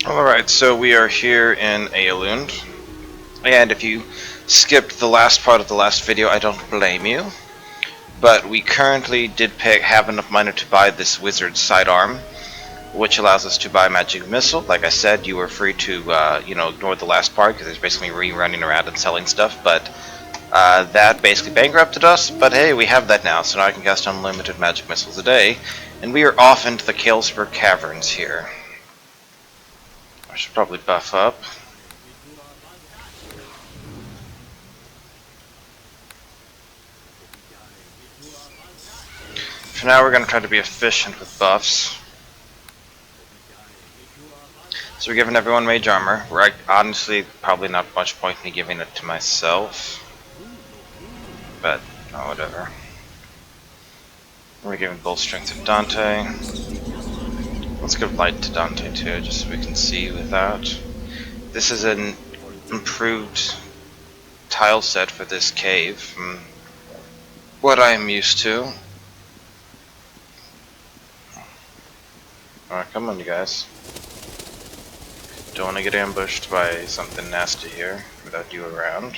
Alright, so we are here in Aielund, and if you skipped the last part of the last video, I don't blame you. But we currently did have enough money to buy this wizard sidearm, which allows us to buy magic missile. Like I said, you were free to, ignore the last part because it's basically running around and selling stuff. But that basically bankrupted us. But hey, we have that now, so now I can cast unlimited magic missiles a day, and we are off into the Kaleswar caverns here. I should probably buff up. For now, we're going to try to be efficient with buffs. So we're giving everyone mage armor. Honestly, probably not much point in me giving it to myself. But, oh, whatever. We're giving both strength to Dante. Let's give light to Dante too, just so we can see without. This is an improved tile set for this cave from what I am used to. Alright, come on you guys. Don't want to get ambushed by something nasty here without you around.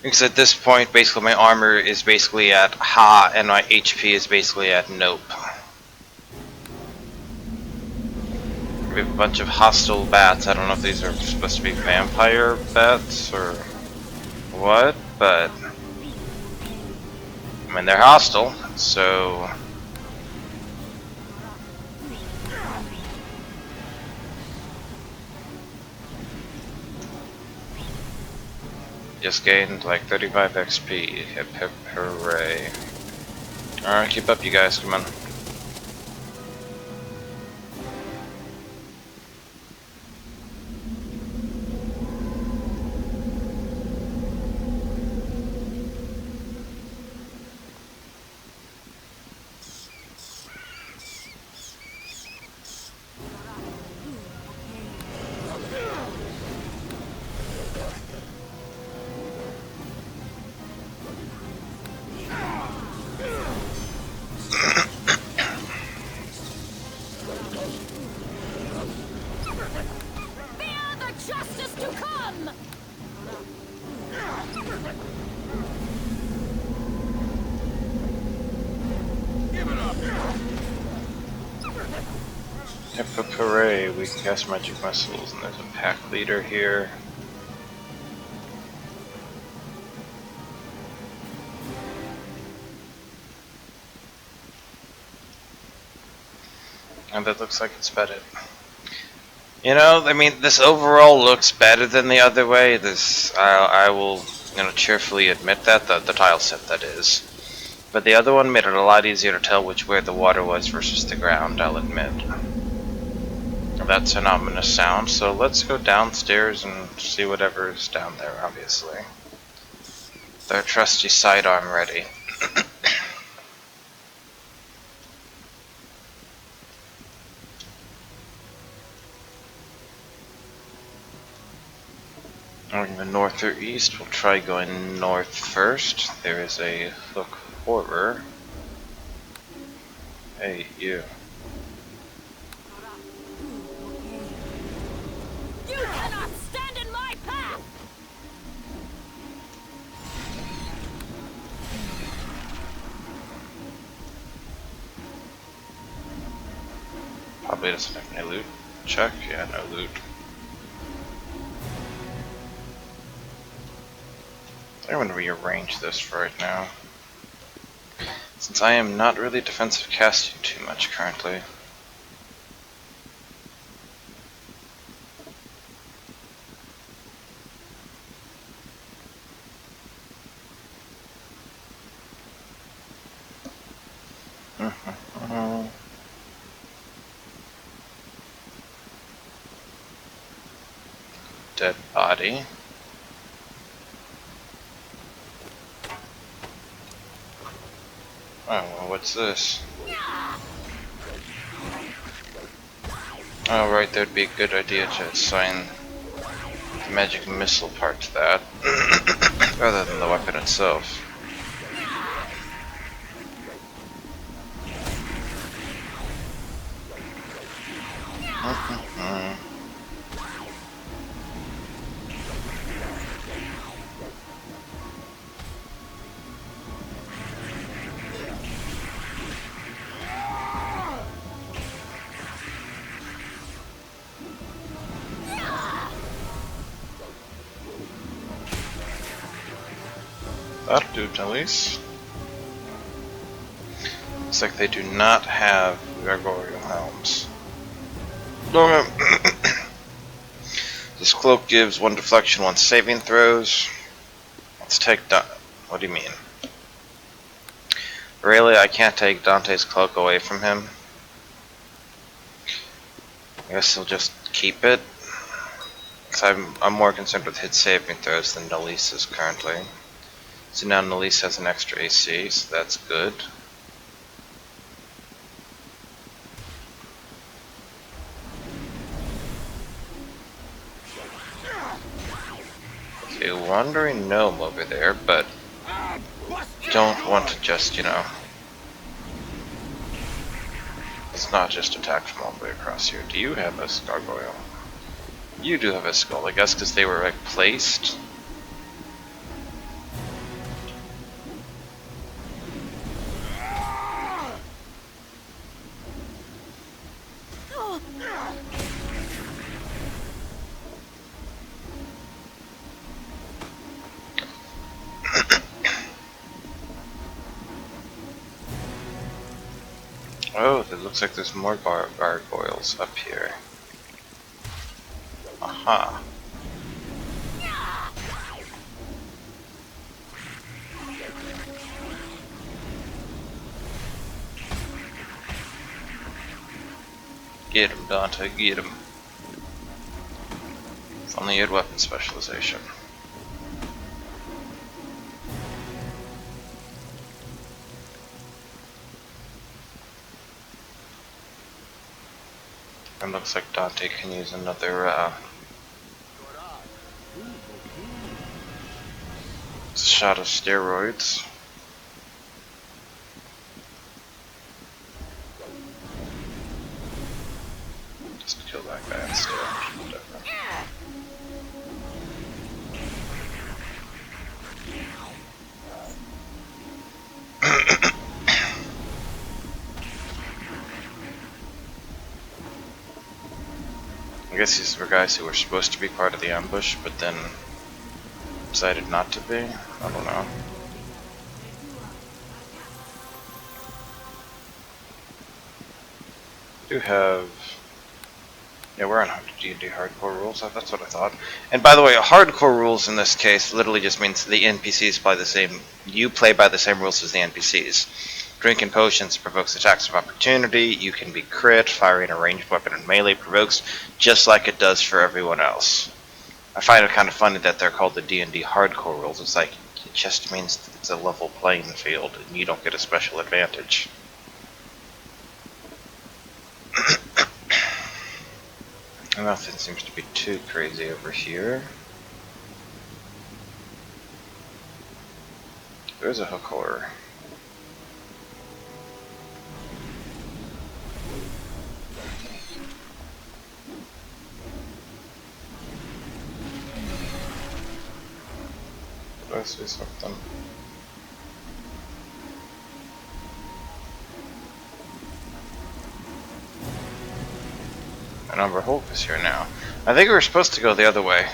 Because at this point, basically my armor is basically at ha and my HP is basically at nope. We have a bunch of hostile bats. I don't know if these are supposed to be vampire bats or what, but I mean they're hostile, so just gained like 35 XP. Hip hip hooray. Alright, keep up you guys, come on. Hip hip hooray, we can cast magic missiles, and there's a pack leader here. And that looks like it's better. You know, I mean, this overall looks better than the other way. I will, cheerfully admit that, the tile set that is. But the other one made it a lot easier to tell where the water was versus the ground, I'll admit. That's an ominous sound, so let's go downstairs and see whatever is down there, obviously. Their trusty sidearm ready. Going the north or east, we'll try going north first. There is a hook horror. Hey, you. You cannot stand in my path! Probably doesn't have any loot. Check, yeah, no loot. I'm going to rearrange this for right now, since I am not really defensive casting too much currently. Dead body. Oh, well, what's this? Oh, right, there'd be a good idea to assign the magic missile part to that, rather than the weapon itself. That'll do it at least. Looks like they do not have gargoyle helms. This cloak gives 1 deflection, 1 saving throws. Let's take what do you mean? Really, I can't take Dante's cloak away from him? I guess he'll just keep it. Cause I'm more concerned with hit saving throws than Nalise is currently. So now Nalise has an extra AC, so that's good. Okay, wandering gnome over there, but don't want to just, you know, let's not just attack from all the way across here. Do you have a gargoyle? You do have a skull, I guess, because they were like placed. Oh, it looks like there's more gargoyles up here. Aha. Get him, Dante, get him. If only you had weapon specialization. It looks like Dante can use another shot of steroids. Just kill that guy instead. Whatever. I guess these were guys who were supposed to be part of the ambush, but then decided not to be. I don't know. Do have... Yeah, we're on D&D hardcore rules. That's what I thought. And by the way, hardcore rules in this case literally just means the NPCs play the same... You play by the same rules as the NPCs. Drinking potions provokes attacks of opportunity. You can be crit. Firing a ranged weapon in melee provokes, just like it does for everyone else. I find it kind of funny that they're called the D&D hardcore rules. It's like, it just means it's a level playing field, and you don't get a special advantage. Nothing seems to be too crazy over here. There's a hook horror. Did I see something? And Umber Hulk is here now. I think we were supposed to go the other way.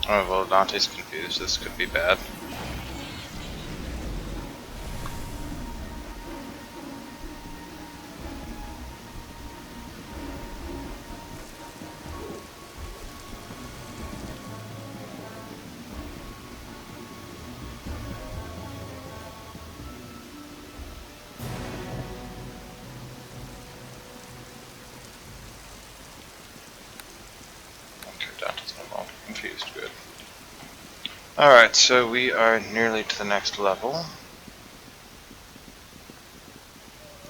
Oh, well, Dante's confused. This could be bad. Confused, good. Alright, so we are nearly to the next level.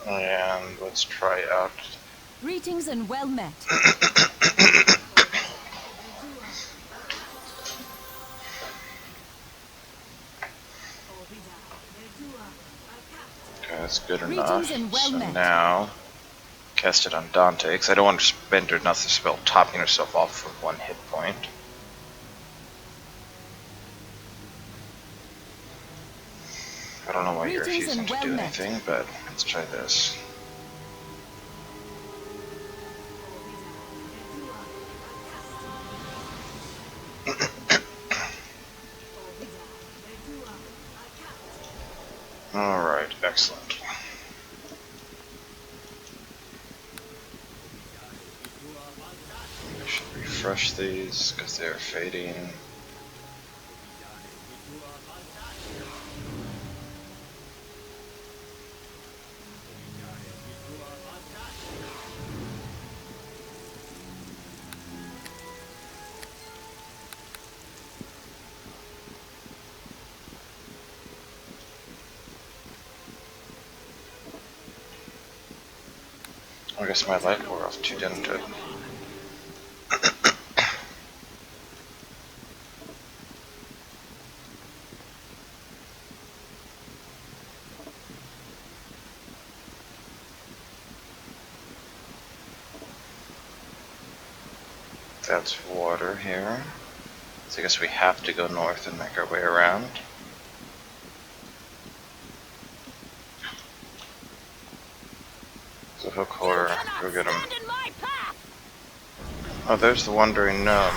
And let's try out. Greetings and well met. That's good enough. Greetings and well So met. now, cast it on Dante, because I don't want to spend another spell topping herself off for 1 hit point. I don't know why you're Greetings refusing and to well do met. anything, but let's try this. Alright, excellent. I should refresh these because they're fading. I guess my light wore off too, didn't it? That's water here. So I guess we have to go north and make our way around. So hook horror, go get him. Oh, there's the wandering gnome.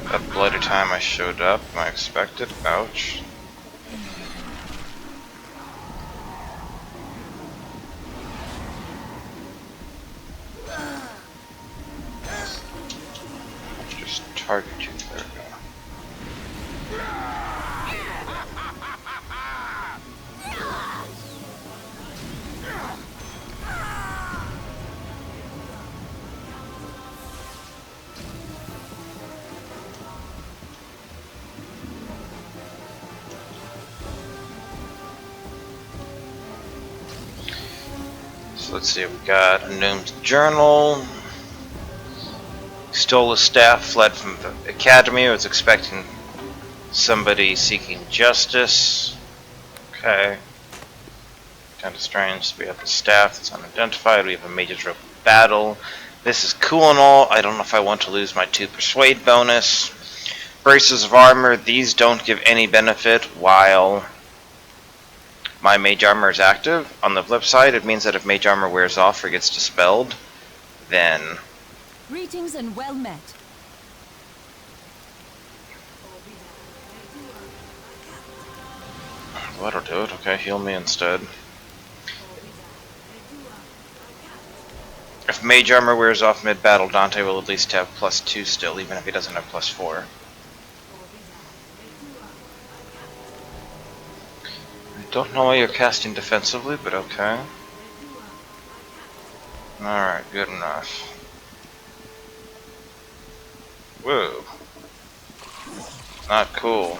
That bloody time I showed up, I expected. Ouch. Just target you. There we go. So let's see, we got a gnome's journal. Stole a staff, fled from the academy. I was expecting somebody seeking justice. Okay. Kind of strange. We have the staff that's unidentified. We have a mage's rope of battle. This is cool and all. I don't know if I want to lose my 2 persuade bonus. Braces of armor. These don't give any benefit while my mage armor is active. On the flip side, it means that if mage armor wears off or gets dispelled, then... Greetings and well met. Well, that'll do it. Okay, heal me instead. If mage armor wears off mid-battle, Dante will at least have +2 still, even if he doesn't have +4. I don't know why you're casting defensively, but okay. Alright, good enough. Whoa. Not cool.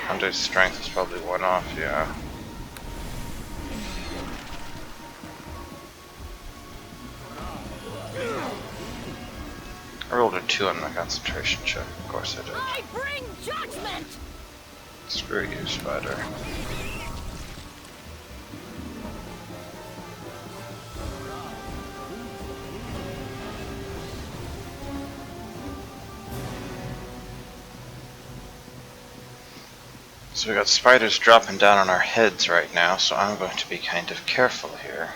Dante's strength is probably 1 off, yeah. I rolled a 2 on my concentration check, of course I did. I bring judgment. Screw you, spider. So we got spiders dropping down on our heads right now, so I'm going to be kind of careful here.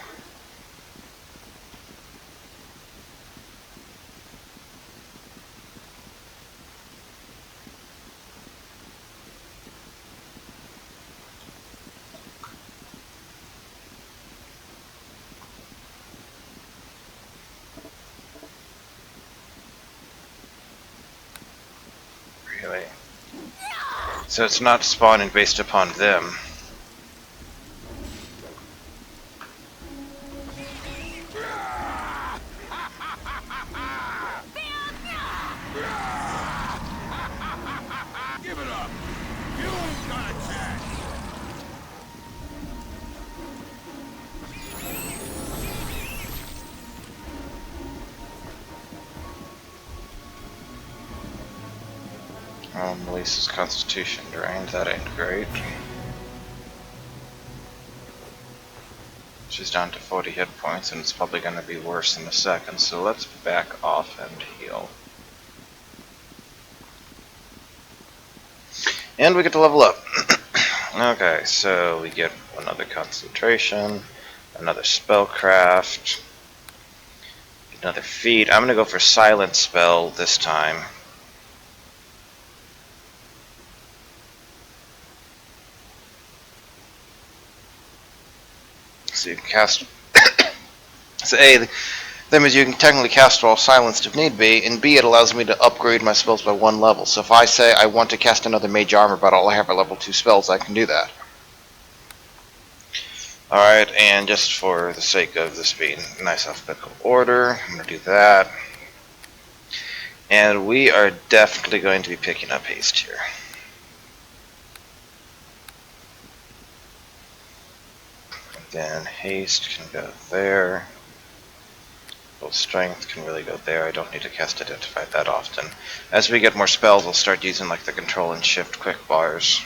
Really? So it's not spawning based upon them. Melissa's constitution drained. That ain't great. She's down to 40 hit points, and it's probably going to be worse in a second, so let's back off and heal. And we get to level up. Okay, so we get another concentration, another spellcraft, another feat. I'm going to go for silent spell this time. So you can cast. So A, that means you can technically cast all silenced if need be, and B, it allows me to upgrade my spells by 1 level. So if I say I want to cast another mage armor, but all I have are level 2 spells, I can do that. Alright, and just for the sake of this being nice alphabetical order, I'm going to do that. And we are definitely going to be picking up haste here. And then haste can go there. Strength can really go there. I don't need to cast Identify that often. As we get more spells, I'll start using like the control and shift quick bars.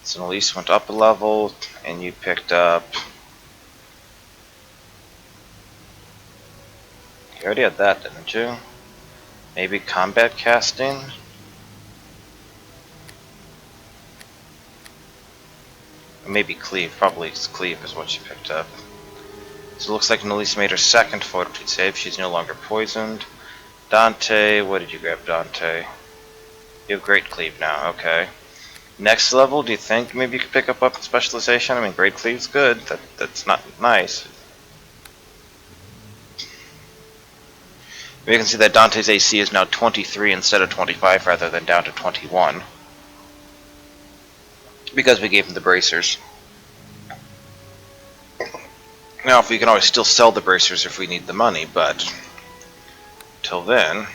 So Elise went up a level, and you picked up... You already had that, didn't you? Maybe combat casting? Or maybe cleave. Probably cleave is what she picked up. So it looks like Nelise made her second fortitude save. She's no longer poisoned. Dante, what did you grab, Dante? You have Great Cleave now, okay. Next level, do you think maybe you could pick up weapon specialization? I mean, Great Cleave's good. That's not nice. You can see that Dante's AC is now 23 instead of 25 rather than down to 21. Because we gave him the bracers. Now, if we can always still sell the bracers if we need the money, but till then...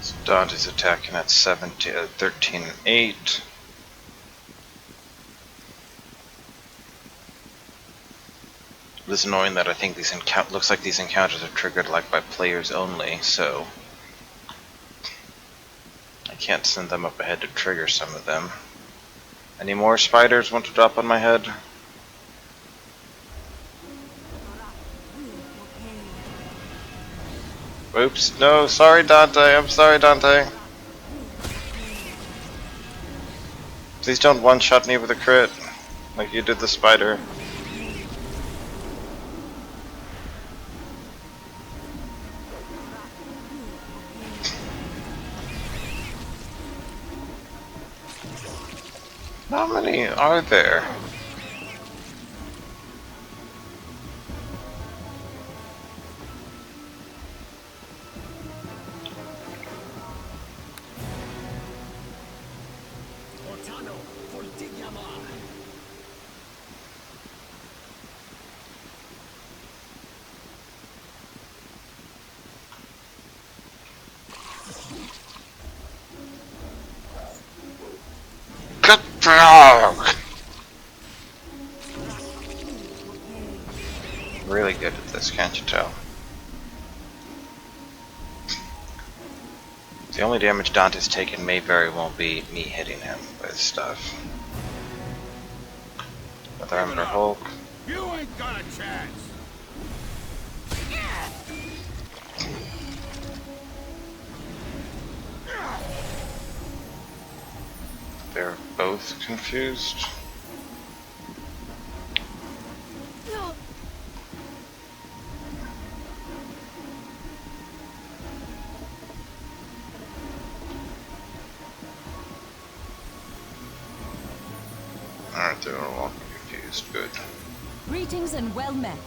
So Dante's attacking at 13 and 8. It is annoying that I think these looks like these encounters are triggered like by players only, so I can't send them up ahead to trigger some of them. Any more spiders want to drop on my head? Oops, no, sorry Dante, I'm sorry Dante. Please don't one-shot me with a crit, like you did the spider. How many are there? Good dog! Really good at this, can't you tell? The only damage Dante's taken may very well be me hitting him with stuff. Another Ember Hulk. You ain't got a chance. They're both confused. Alright, they're all confused. Good. Greetings and well met.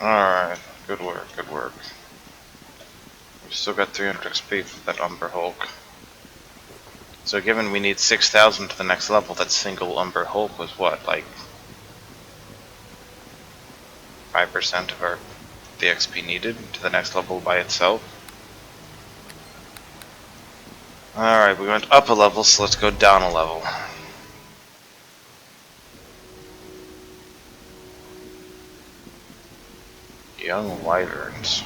Alright, good work, good work. We've still got 300 XP for that Umber Hulk. So given we need 6,000 to the next level, that single Umber Hulk was what, like 5% of the XP needed to the next level by itself? Alright, we went up a level, so let's go down a level. Young Wyverns.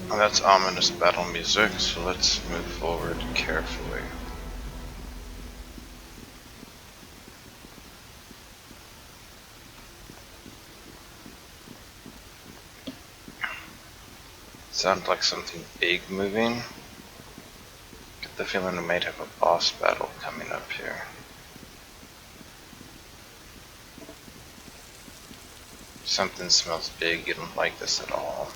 Well, that's ominous battle music, so let's move forward carefully. Sounds like something big moving. Get the feeling we might have a boss battle coming up here. Something smells big, you don't like this at all.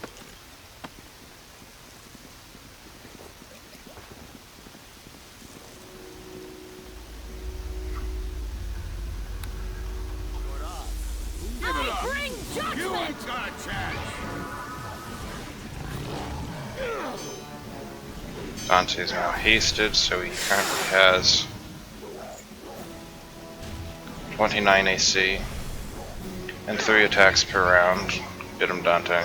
I bring You judgment! ain't got a chance! Dante's now hasted, so he currently has 29 AC and 3 attacks per round. Get him, Dante.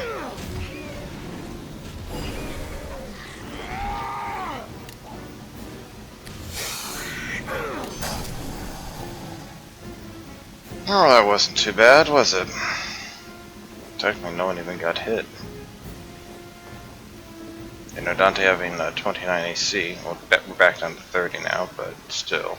Oh, that wasn't too bad, was it? Technically, no one even got hit. You know, Dante having 29 AC. Well, we're back down to 30 now, but still.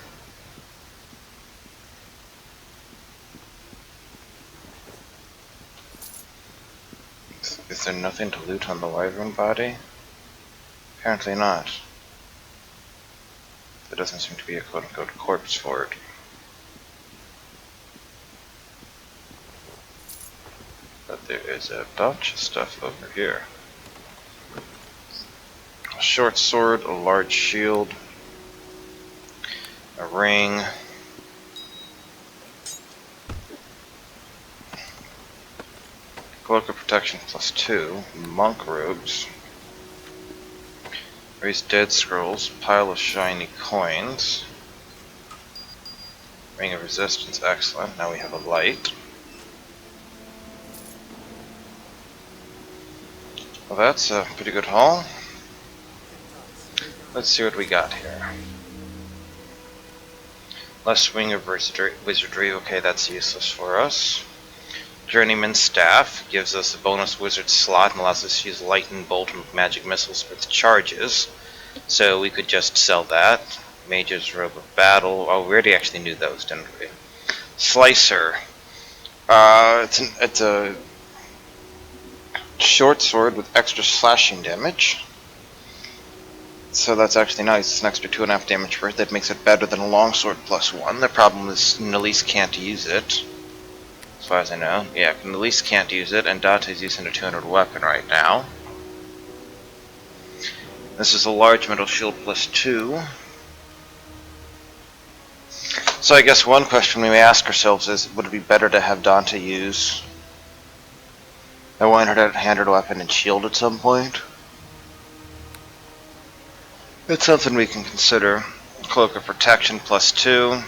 Is there nothing to loot on the Wyvern body? Apparently not. There doesn't seem to be a quote-unquote corpse for it. But there is a bunch of stuff over here. A short sword, a large shield, a ring, cloak of protection +2, monk robes, raised dead scrolls, pile of shiny coins, ring of resistance, excellent. Now we have a light. Well, that's a pretty good haul. Let's see what we got here. Less wing of wizardry. Okay, that's useless for us. Journeyman's Staff gives us a bonus wizard slot and allows us to use lightning bolt and magic missiles with charges. So we could just sell that. Mage's Robe of Battle. Oh, we already actually knew those, didn't we? Slicer. It's a short sword with extra slashing damage. So that's actually nice. It's an extra 2.5 damage for it. That makes it better than a longsword +1. The problem is Nalise can't use it. As far as I know. Yeah, Nalise can't use it, and Dante's using a 200 weapon right now. This is a large metal shield +2. So I guess one question we may ask ourselves is, would it be better to have Dante use a one-handed weapon and shield at some point? It's something we can consider. Cloak of protection +2.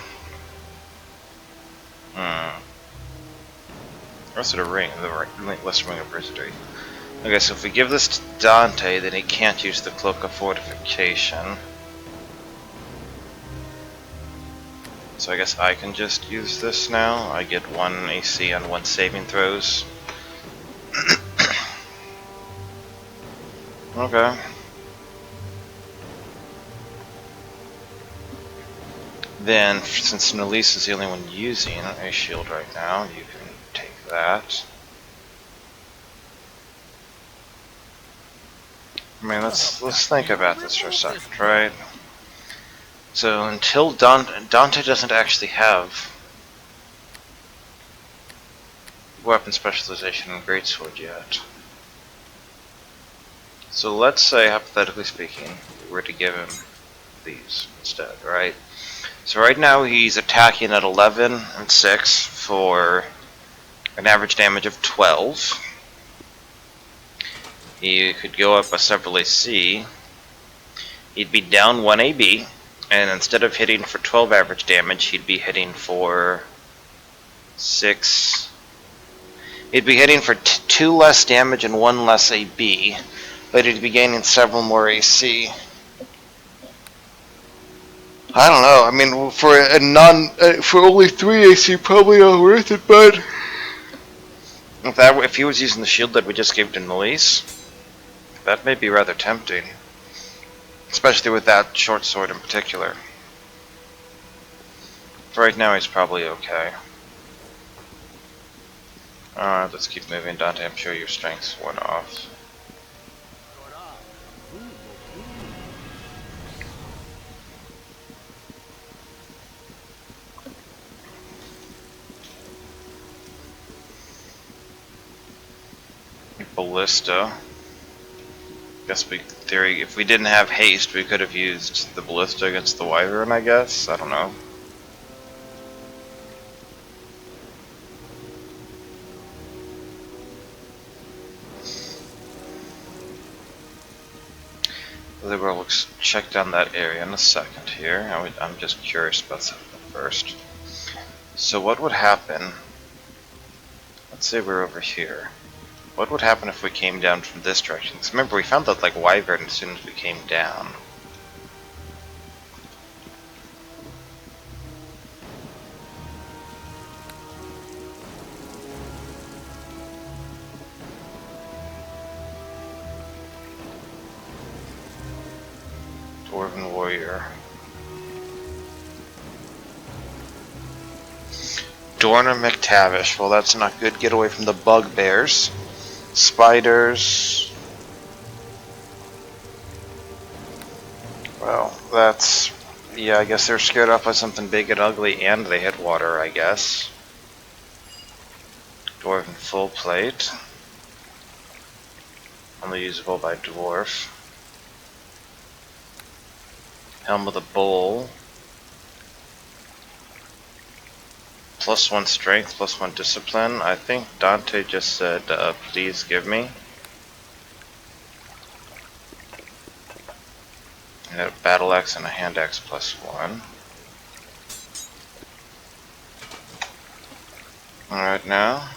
What's it a ring? Less ring of wizardry. Okay, so if we give this to Dante, then he can't use the cloak of fortification. So I guess I can just use this now. I get 1 AC on 1 saving throws. Okay. Then, since Nalise is the only one using a shield right now, you can take that. I mean, let's think about this for a second, right? So until Dante doesn't actually have weapon specialization and greatsword yet, So let's say, hypothetically speaking, we were to give him these instead, right? So right now he's attacking at 11 and 6 for an average damage of 12. He could go up a several AC. He'd be down 1 AB, and instead of hitting for 12 average damage, he'd be hitting for 6. He'd be hitting for 2 less damage and 1 less AB, but he'd be gaining several more AC. I don't know. I mean, for for only 3 AC, probably not worth it. But if he was using the shield that we just gave to Nalise, that may be rather tempting, especially with that short sword in particular. For right now, he's probably okay. Alright, let's keep moving. Dante, I'm sure your strengths went off. Ballista. Guess we, theory, if we didn't have haste, we could have used the ballista against the wyvern, I guess. I don't know. We'll check down that area in a second here. I'm just curious about something first. So what would happen? Let's say we're over here. What would happen if we came down from this direction? Because remember, we found that like wyvern as soon as we came down. Dwarven warrior. Dorner McTavish. Well, that's not good. Get away from the bugbears. Spiders. Well, that's... yeah, I guess they're scared off by something big and ugly, and they hit water, I guess. Dwarven full plate. Only usable by dwarf. Helm of the Bull. +1 strength, +1 discipline. I think Dante just said, please give me. And a battle axe and a hand axe +1. Alright now.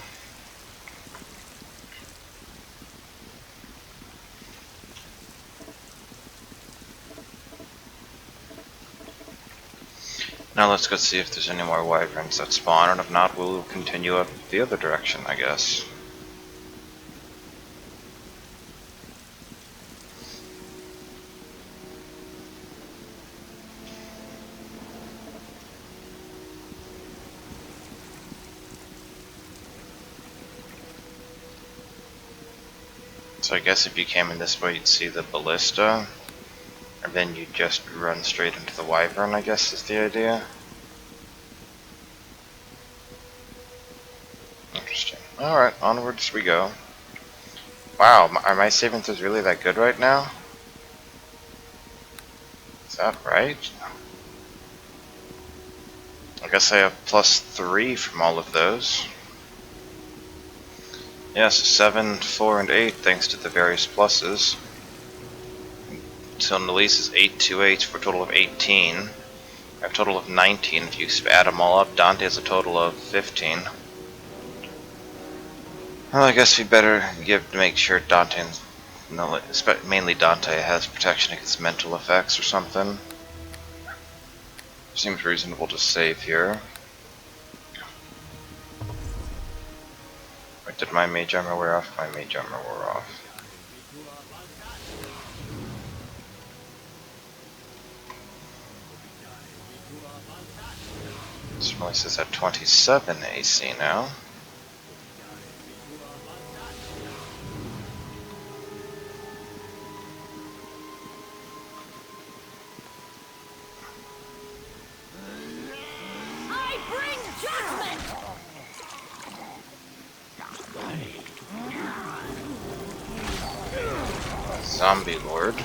Now let's go see if there's any more wyverns that spawn, and if not, we'll continue up the other direction, I guess. So I guess if you came in this way, you'd see the ballista. And then you just run straight into the wyvern, I guess is the idea. Interesting. Alright, onwards we go. Wow, are my saving throws really that good right now? Is that right? I guess I have +3 from all of those. Yes, 7, 4, and 8 thanks to the various pluses. So Nalise is 8 to 8 for a total of 18. I have a total of 19 if you add them all up. Dante has a total of 15. Well, I guess we better make sure Dante, mainly Dante, has protection against mental effects or something. Seems reasonable to save here. Wait, did my mage armor wear off? My mage armor wore off. This voice is at 27 AC now. I bring judgment! zombie lord.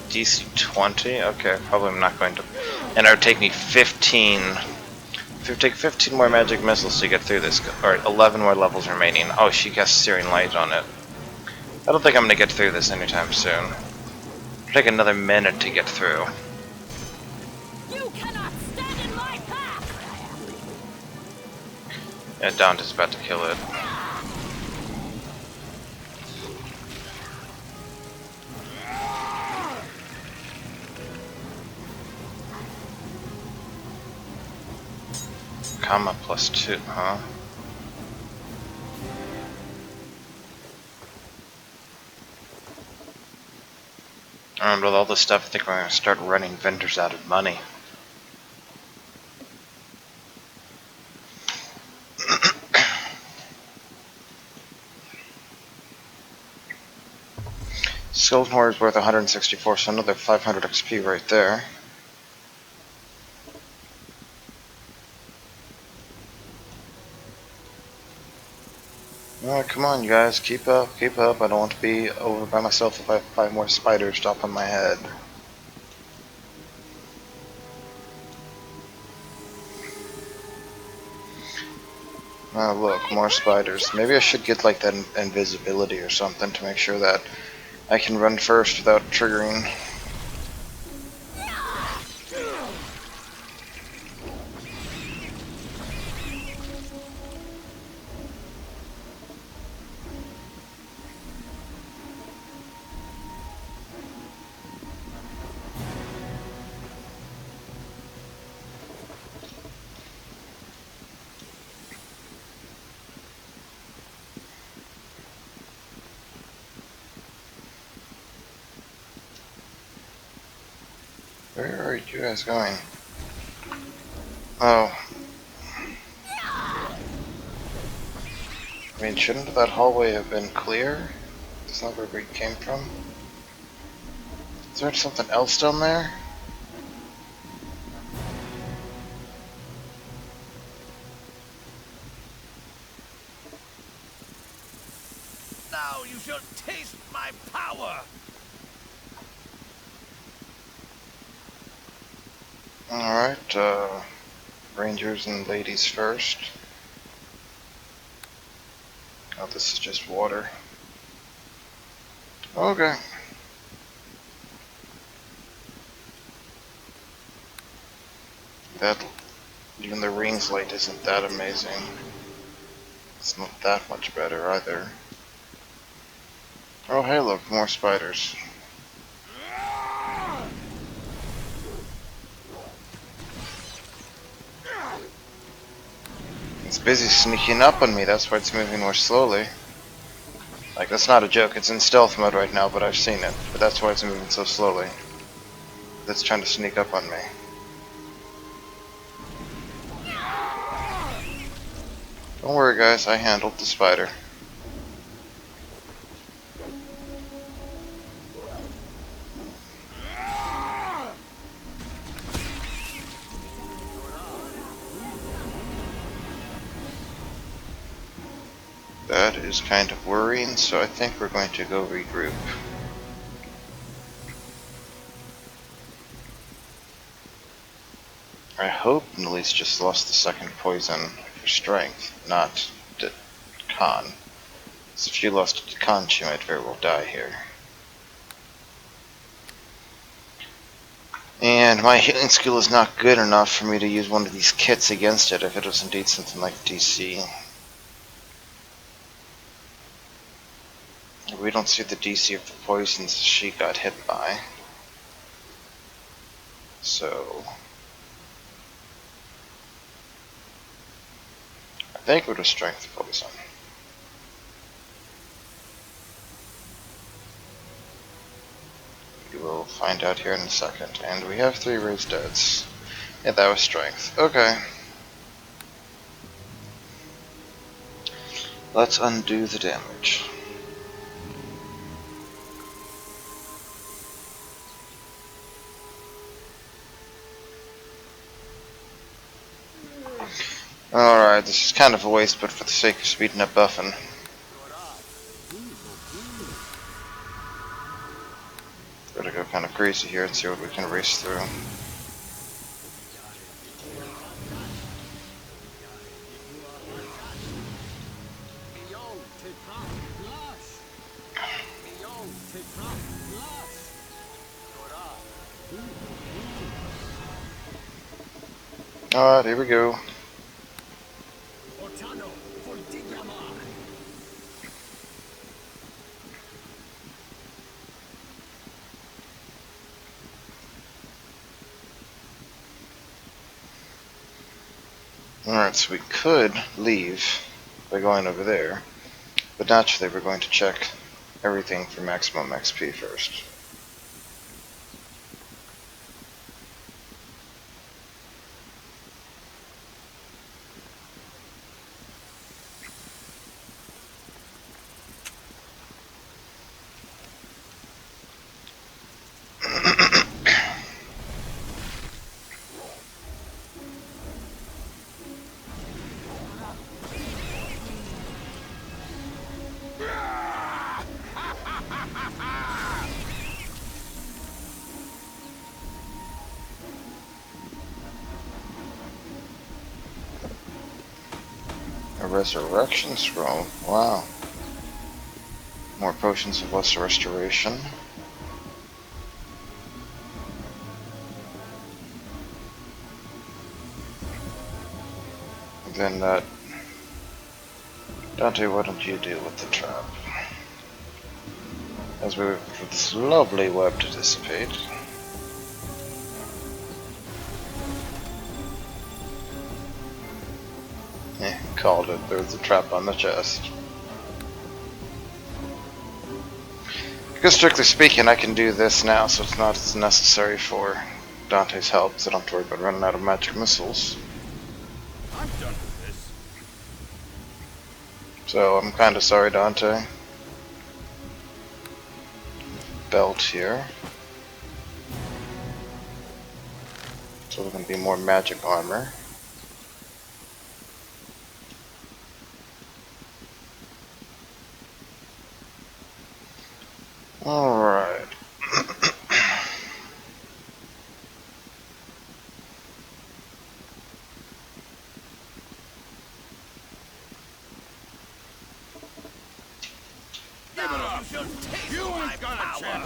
DC 20? Okay, probably I'm not going to. And it would take me 15. It would take 15 more magic missiles to get through this. Or 11 more levels remaining. Oh, she casts Searing Light on it. I don't think I'm going to get through this anytime soon. It'll take another minute to get through. You cannot stand in my path! Yeah, Dante's about to kill it. Comma +2, huh? And with all this stuff, I think we're going to start running vendors out of money. Skeleton Horror is worth 164, so another 500 XP right there. Come on, you guys, keep up, keep up. I don't want to be over by myself if I have 5 more spiders drop on my head. Oh, look, more spiders. Maybe I should get like that invisibility or something to make sure that I can run first without triggering. Where are you guys going? Oh. I mean, shouldn't that hallway have been clear? That's not where we came from. Is there something else down there? Now you shall taste my power! Alright, Rangers and ladies first. Oh, this is just water. Okay. That, even the rings light isn't that amazing. It's not that much better either. Oh hey look, more spiders. It's busy sneaking up on me, that's why it's moving more slowly. Like, that's not a joke, it's in stealth mode right now, but I've seen it. But that's why it's moving so slowly. It's trying to sneak up on me. Don't worry guys, I handled the spider. That is kind of worrying, so I think we're going to go regroup. I hope Nilly's just lost the second poison for strength, not to con. So if she lost it to con, she might very well die here. And my healing skill is not good enough for me to use one of these kits against it if it was indeed something like DC. We don't see the DC of the poisons she got hit by. So I think it was strength poison. We will find out here in a second. And we have 3 raised deads. Yeah, that was strength. Okay. Let's undo the damage. Alright, this is kind of a waste, but for the sake of speeding up buffing. Gotta go kind of crazy here and see what we can race through. Alright, here we go. Alright, so we could leave by going over there, but naturally we're going to check everything for maximum XP first. A resurrection scroll. Wow. More potions of lesser restoration. And then that. Dante, what did you do with the trap? As we wait for this lovely web to dissipate. Called it. There was a trap on the chest. Because strictly speaking, I can do this now, so it's not as necessary for Dante's help, so I don't have to worry about running out of magic missiles. I'm done with this. So I'm kind of sorry, Dante. Belt here. So there's going to be more magic armor. Alright. Now you shall taste my power.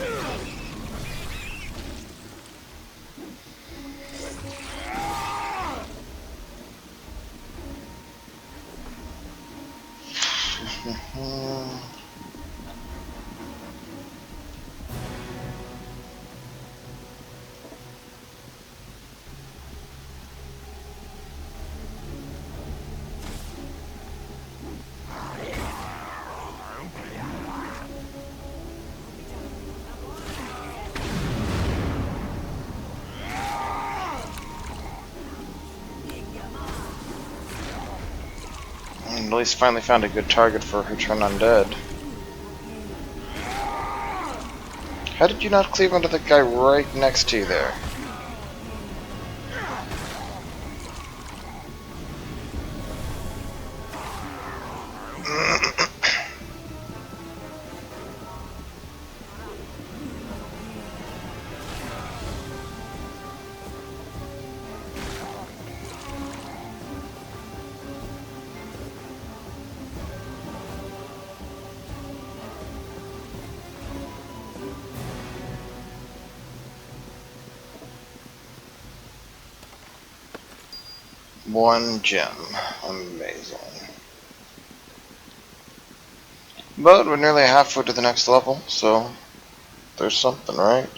At least finally found a good target for her turn undead. How did you not cleave onto the guy right next to you there? One gem. Amazing. But we're nearly halfway to the next level, so there's something, right?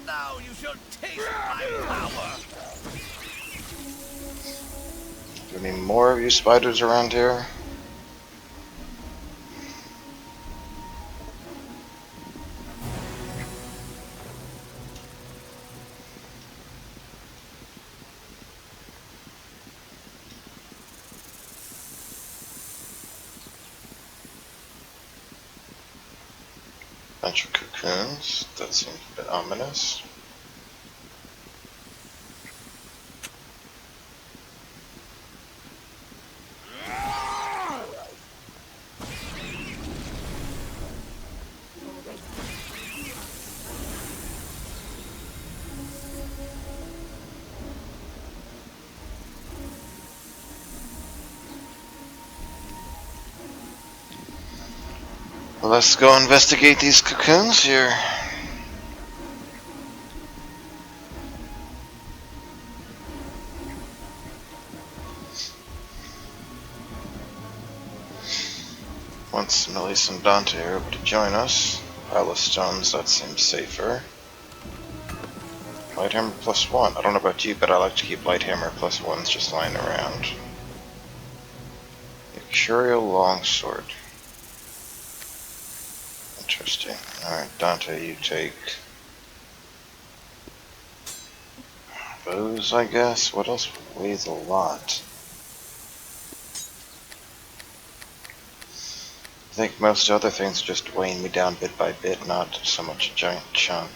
Now you shall taste my power. Any more of you spiders around here? Bunch of cocoons. That seems a bit ominous. Let's go investigate these cocoons here. Once Melis and Dante are able to join us, pile of stones, that seems safer. Lighthammer +1. I don't know about you, but I like to keep Lighthammer +1s just lying around. Mercurial Longsword. Interesting. Alright, Dante, you take bows, I guess. What else weighs a lot? I think most other things are just weighing me down bit by bit, not so much a giant chunk.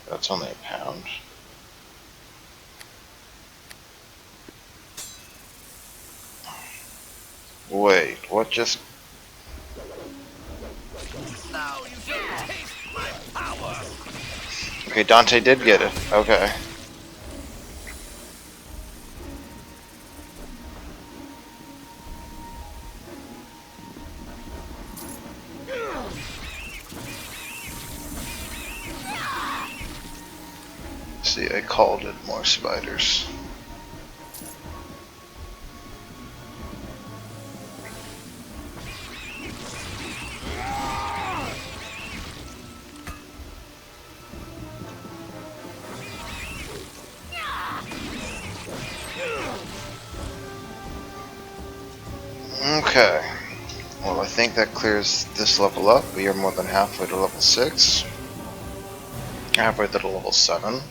That's only a pound. Wait, what just... Now you shall taste my power! Okay, Dante did get it. Okay. See, I called it more spiders. Okay. Well, I think that clears this level up. We are more than halfway to level 6. Halfway to level 7.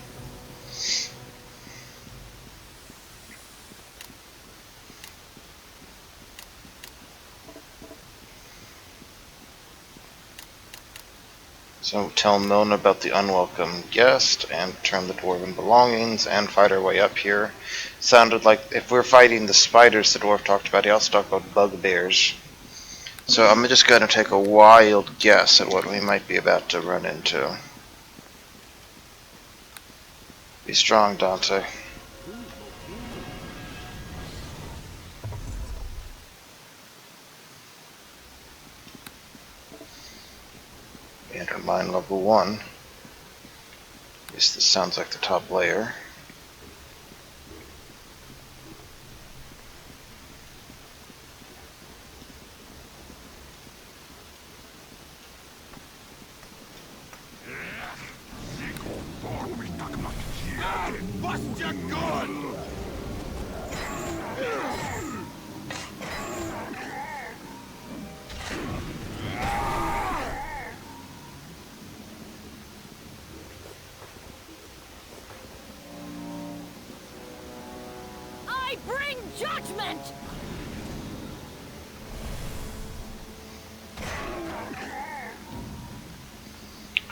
So tell Milne about the unwelcome guest and turn the dwarven belongings and fight our way up here. Sounded like if we're fighting the spiders the dwarf talked about, he also talked about bugbears. So I'm just going to take a wild guess at what we might be about to run into. Be strong, Dante. Enter mine level 1. At least this sounds like the top layer. Bust your gun! I bring judgment!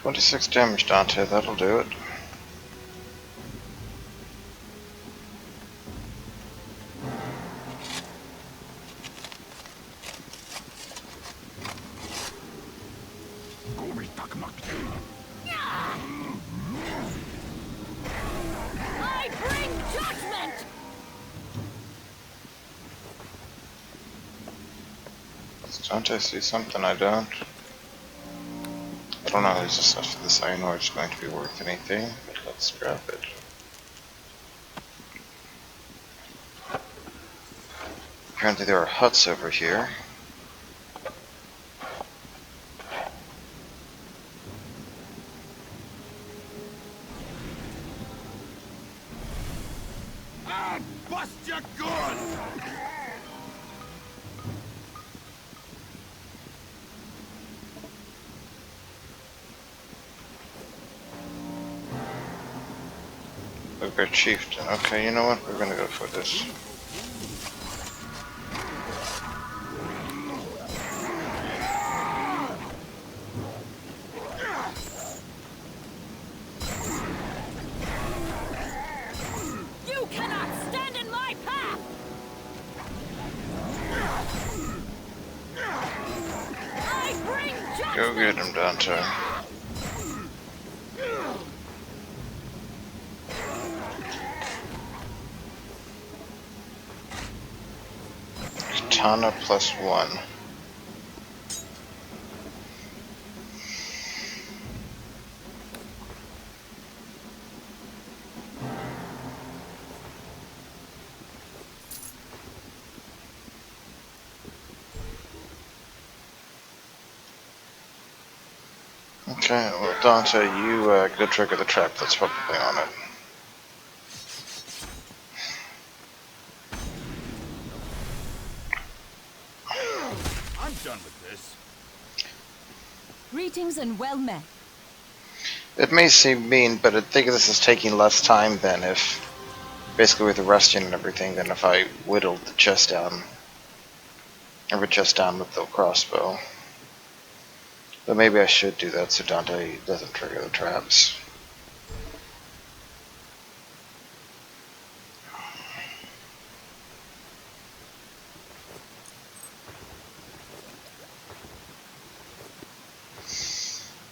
26 damage, Dante, that'll do it. I bring judgment! Does Dante see something I don't? I don't know, is this iron ore is going to be worth anything, but let's grab it. Apparently there are huts over here. Bust your gun! Bugbear Chieftain. Okay, you know what? We're gonna go for this. Go get him, Dante. Katana +1. Okay, well, Dante, you go trigger the trap that's probably on it. I'm done with this. Greetings and well met. It may seem mean, but I think this is taking less time than if, basically with the resting and everything, than if I whittled the chest down. Every chest down with the crossbow. But maybe I should do that so Dante doesn't trigger the traps.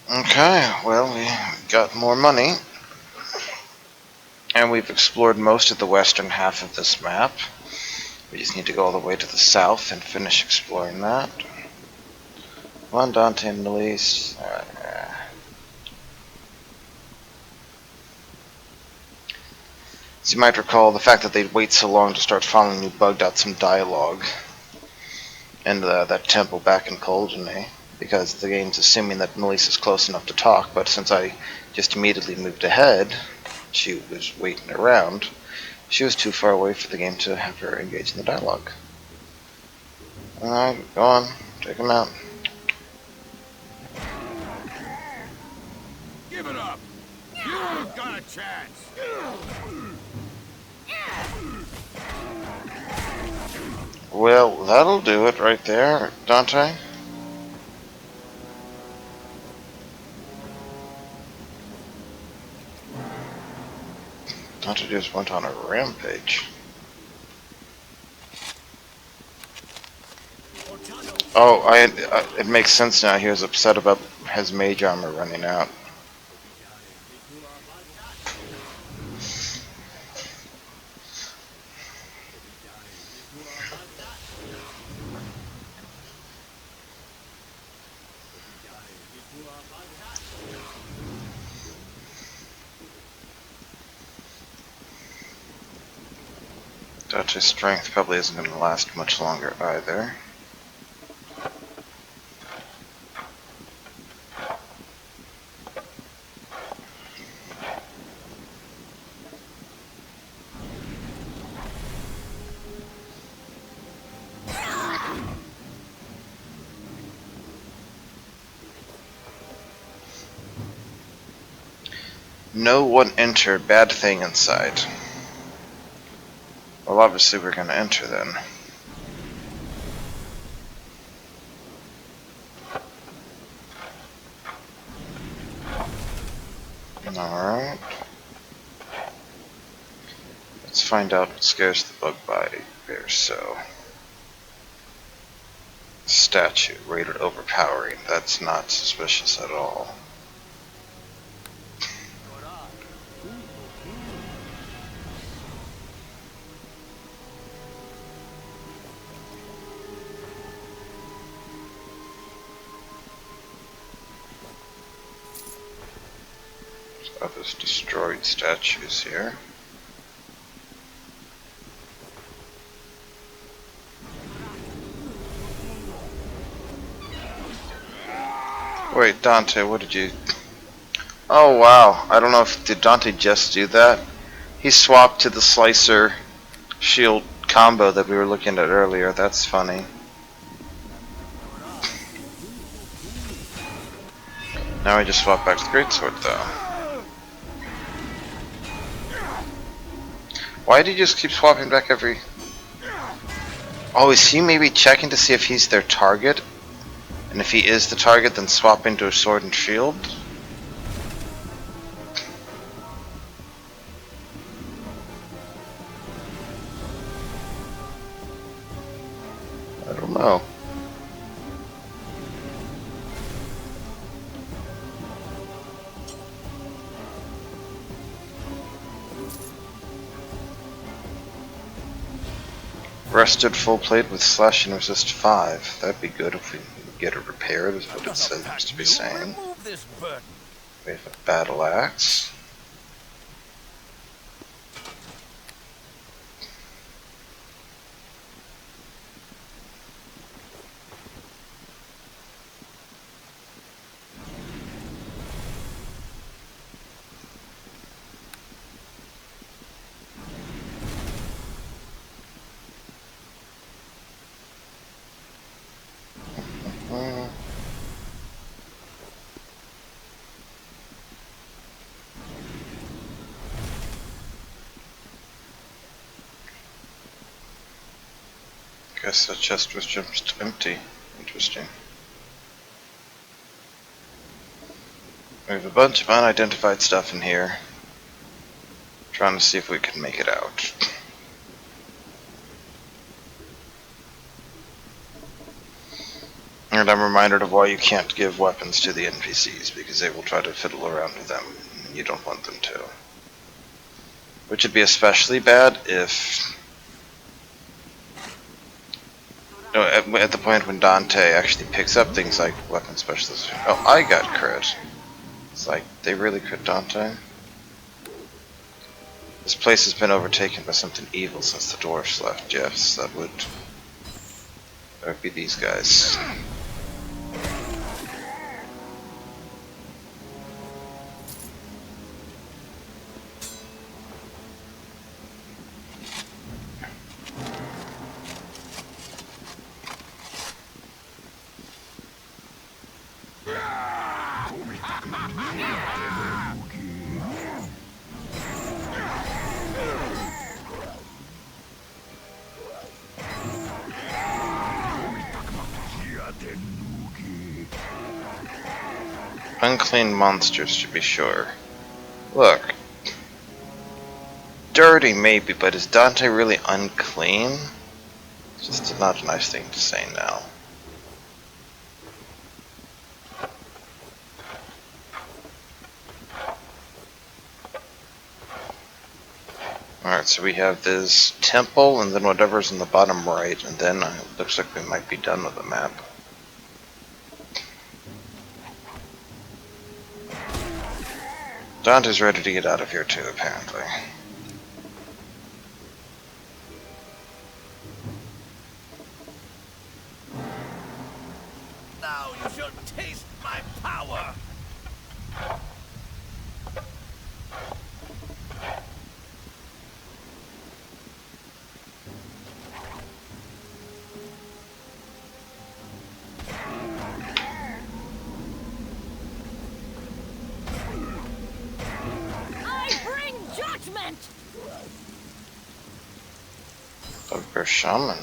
Okay, well, we got more money. And we've explored most of the western half of this map. We just need to go all the way to the south and finish exploring that. Come on, Dante and Elise. As you might recall, the fact that they'd wait so long to start following you bugged out some dialogue in that temple back in Coldene, because the game's assuming that Melissa is close enough to talk, but since I just immediately moved ahead, she was waiting around. She was too far away for the game to have her engage in the dialogue. Alright, go on. Take him out. Give it up. You ain't got a chance. Well, that'll do it right there, Dante. Dante just went on a rampage. Oh, it makes sense now. He was upset about his mage armor running out. Dante's strength probably isn't going to last much longer either. No one entered. Bad thing inside. Well, obviously we're going to enter then. Alright. Let's find out what scares the bug bite bear. So, statue rated overpowering. That's not suspicious at all. Others destroyed statues here. Wait, Dante, what did you... Oh wow, I don't know if... Did Dante just do that? He swapped to the slicer shield combo that we were looking at earlier. That's funny. Now I just swapped back to the greatsword though. Why did he just keep swapping back every... Oh, is he maybe checking to see if he's their target? And if he is the target, then swap into a sword and shield? I don't know. Rusted full plate with slash and resist 5. That'd be good if we can get it repaired, is what it seems to be saying. Remove this burden. We have a battle axe. Guess the chest was just empty. Interesting. We have a bunch of unidentified stuff in here. Trying to see if we can make it out. And I'm reminded of why you can't give weapons to the NPCs, because they will try to fiddle around with them, and you don't want them to. Which would be especially bad if... at the point when Dante actually picks up things like weapon specialists. Oh, I got crit. It's like, they really crit Dante? This place has been overtaken by something evil since the dwarfs left. Yes, that would be these guys. Unclean monsters, to be sure. Look. Dirty, maybe, but is Dante really unclean? It's just not a nice thing to say now. Alright, so we have this temple, and then whatever's in the bottom right, and then it looks like we might be done with the map. Dante's ready to get out of here too, apparently. Now you shall taste my power. Bugbear Shaman.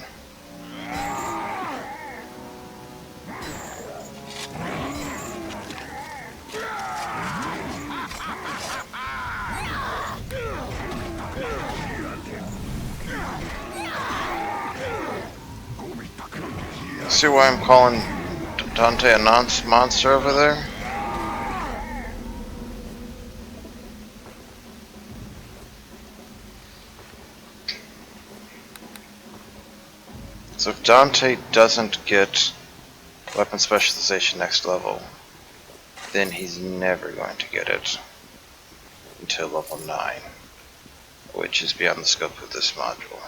See why I'm calling Dante a monster over there? So if Dante doesn't get weapon specialization next level, then he's never going to get it until level 9, which is beyond the scope of this module.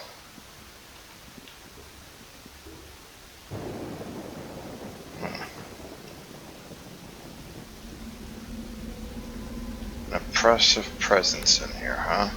An oppressive presence in here, huh?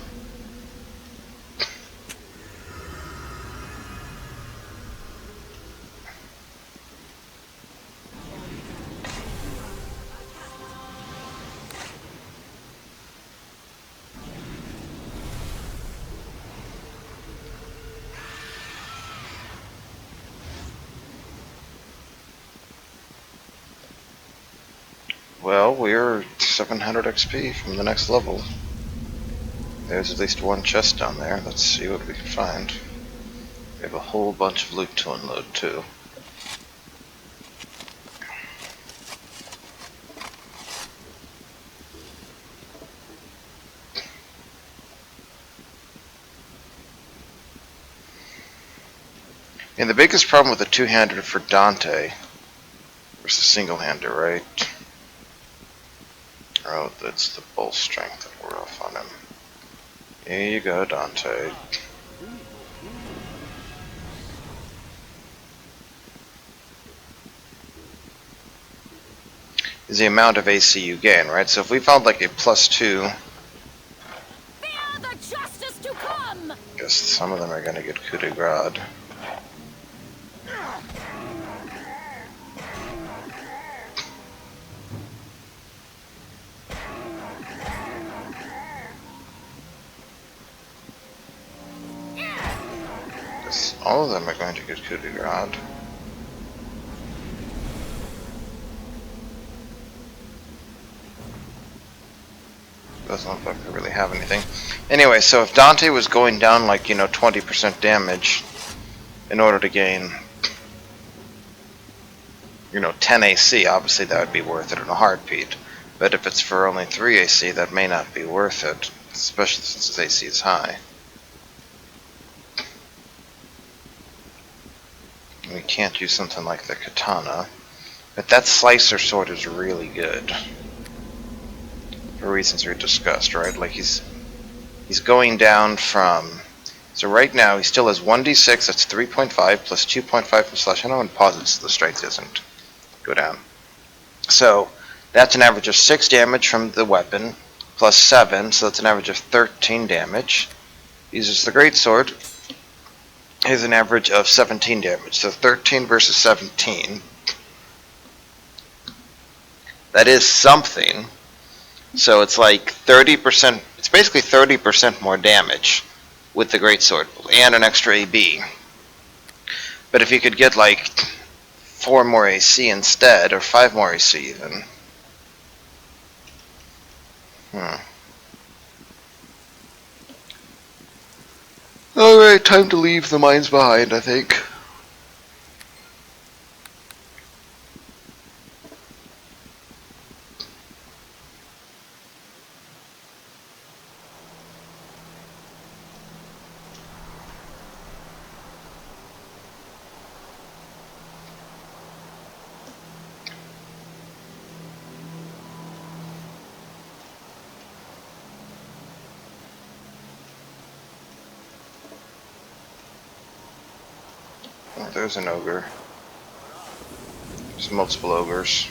Well, we're 700 XP from the next level. There's at least one chest down there. Let's see what we can find. We have a whole bunch of loot to unload too. And the biggest problem with the two-hander for Dante versus single-hander, right? Oh, that's the bull strength that we're off on him. Here you go, Dante. Is the amount of AC you gain, right? So if we found like a +2, Fear the justice to come! I guess some of them are going to get coup de grace. Guess all of them are going to get coup de grace. Doesn't look like they really have anything. Anyway, so if Dante was going down like, 20% damage in order to gain, 10 AC, obviously that would be worth it in a heartbeat. But if it's for only 3 AC, that may not be worth it, especially since his AC is high. We can't use something like the katana, but that slicer sword is really good. For reasons we discussed, right? Like he's going down from, so right now he still has 1d6, that's 3.5 plus 2.5 from slash. I know when pauses so the strength doesn't go down. So that's an average of 6 damage from the weapon, plus 7, so that's an average of 13 damage. He uses the greatsword, he has an average of 17 damage, so 13 versus 17. That is something. So it's like 30%, it's basically 30% more damage with the greatsword, and an extra AB. But if you could get like 4 more AC instead, or 5 more AC even. Alright, time to leave the mines behind, I think. Oh, there's an ogre. There's multiple ogres.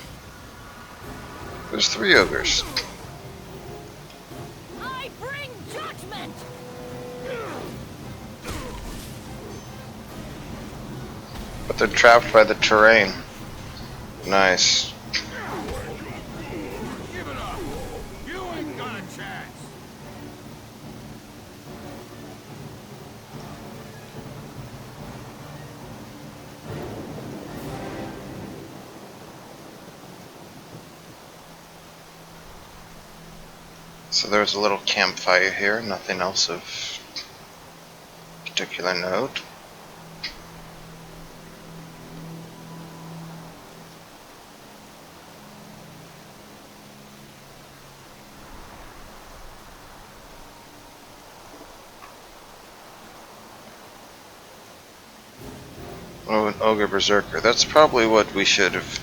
There's 3 ogres. I bring judgment! But they're trapped by the terrain. Nice. Give it up. You ain't got a chance. So there's a little campfire here, nothing else of particular note. Oh, an ogre berserker. That's probably what we should have.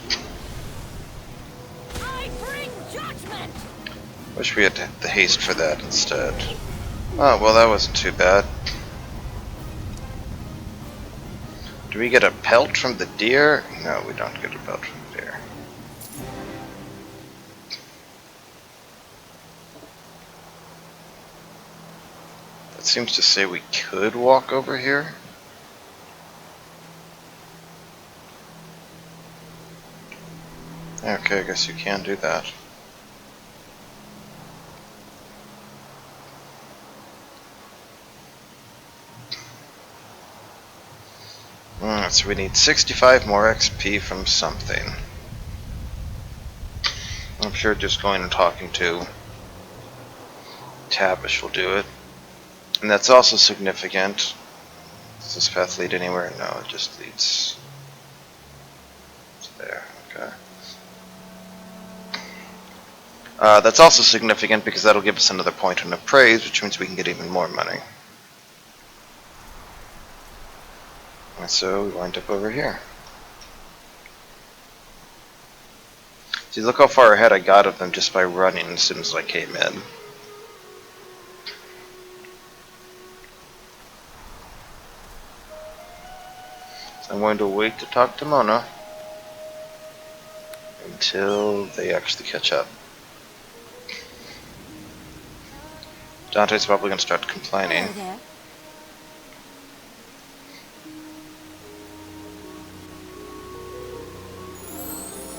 I bring judgment! Wish we had the haste for that instead. Oh, well, that wasn't too bad. Do we get a pelt from the deer? No, we don't get a pelt from the deer. That seems to say we could walk over here. Okay, I guess you can do that. So we need 65 more XP from something. I'm sure just going and talking to Tabish will do it. And that's also significant. Does this path lead anywhere? No, it just leads to there. Okay. That's also significant because that'll give us another point of praise, which means we can get even more money. And so we wind up over here. See, look how far ahead I got of them just by running as soon as I came in. So I'm going to wait to talk to Mona until they actually catch up. Dante's probably going to start complaining. Hello there.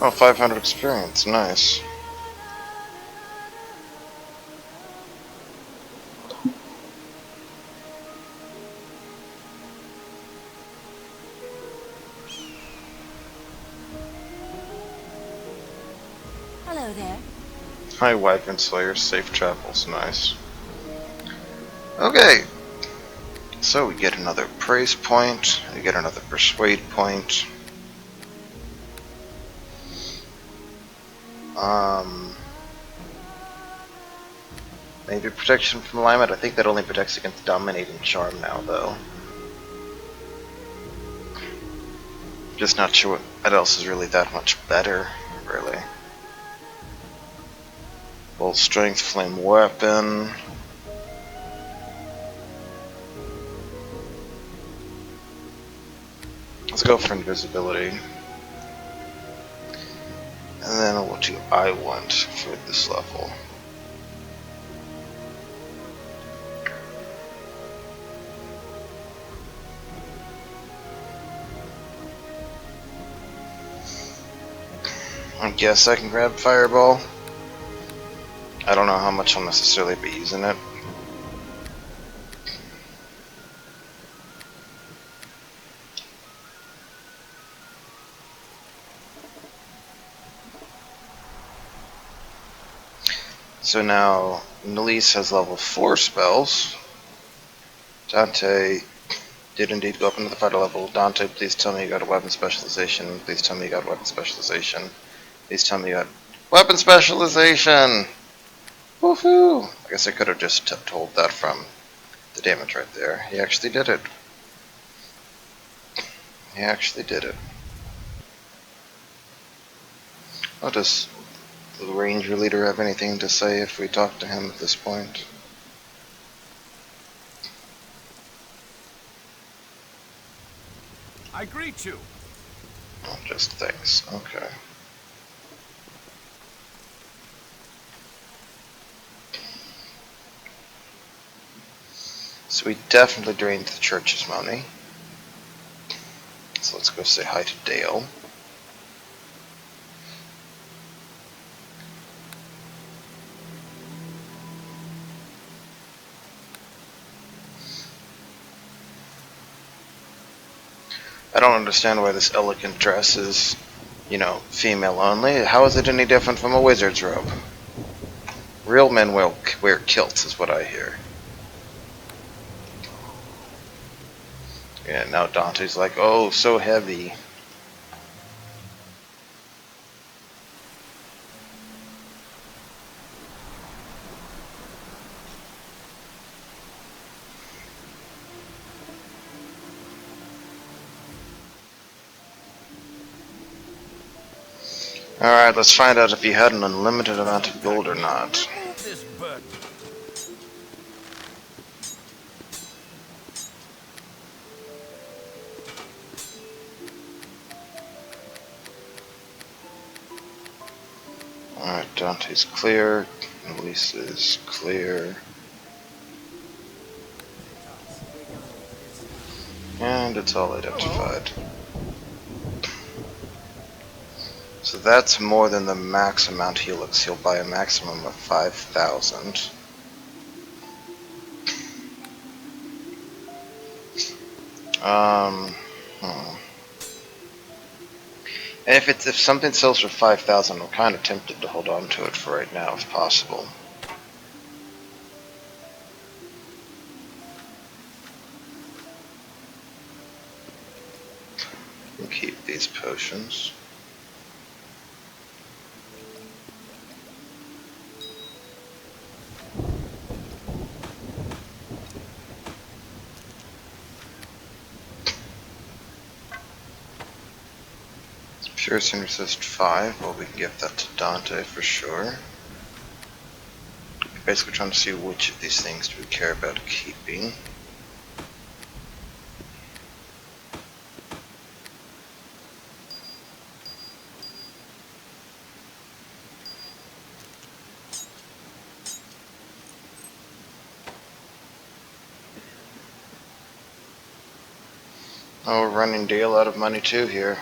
Oh, 500 experience, nice. Hello there. Hi, Wyvern Slayer, safe travels, nice. Okay, so we get another praise point, we get another persuade point. Maybe protection from alignment. I think that only protects against dominating charm now, though. Just not sure what else is really that much better, really. Bolt strength, flame weapon. Let's go for invisibility. And then what do I want for this level? I guess I can grab Fireball. I don't know how much I'll necessarily be using it. So now, Nilise has level 4 spells. Dante did indeed go up into the fighter level. Dante, please tell me you got a weapon specialization. Please tell me you got weapon specialization. Please tell me you got weapon specialization! Woohoo! I guess I could have just told that from the damage right there. He actually did it. He actually did it. Oh, does the ranger leader have anything to say if we talk to him at this point? I greet you. Oh, just thanks. Okay. So we definitely drained the church's money. So let's go say hi to Dale. I don't understand why this elegant dress is, you know, female only. How is it any different from a wizard's robe? Real men wear kilts, is what I hear. Yeah, now Dante's like, oh, so heavy. Alright, let's find out if he had an unlimited amount of gold or not. Remove this burden. Alright, Dante's clear. Elise is clear. And it's all identified. So that's more than the max amount he'll buy a maximum of 5,000. And if something sells for 5,000, I'm kind of tempted to hold on to it for right now, if possible. We'll keep these potions. Piercing resist 5. Well, we can give that to Dante for sure. Basically trying to see which of these things do we care about keeping. Oh, we're running Dale out of money too here.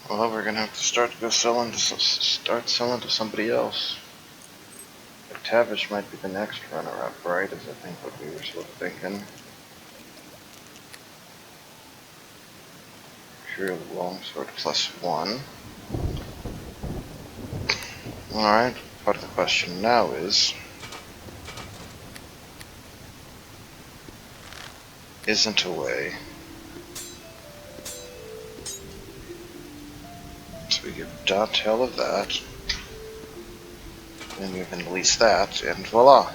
Well, we're gonna have to start selling to somebody else. Tavish might be the next runner-up, right? Is I think what we were sort of thinking. Imperial Longsword +1. Alright, part of the question now is... Isn't a way. So we give Dot all of that. And we can release that, and voila!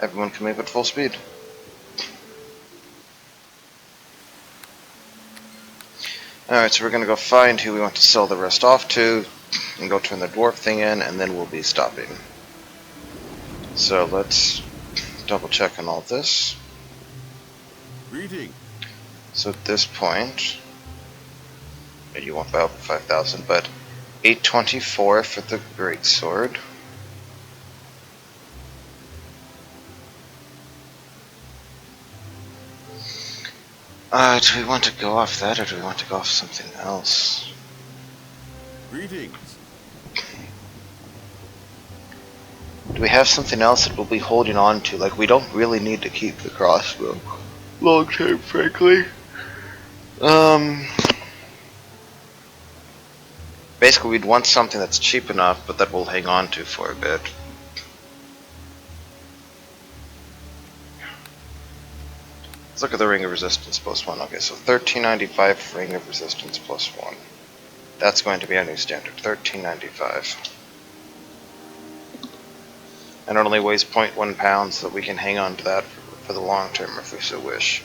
Everyone can move at full speed. Alright, so we're gonna go find who we want to sell the rest off to, and go turn the dwarf thing in, and then we'll be stopping. So let's double check on all this. Greeting. So at this point, you want about 5,000, but 824 for the greatsword. Do we want to go off that, or do we want to go off something else? Greetings. Do we have something else that we'll be holding on to? Like, we don't really need to keep the crossbow long term, frankly. Basically, we'd want something that's cheap enough, but that we'll hang on to for a bit. Let's look at the Ring of Resistance +1. Okay, so 1395 Ring of Resistance +1. That's going to be our new standard, 1395. And it only weighs 0.1 pounds, so we can hang on to that for the long term if we so wish.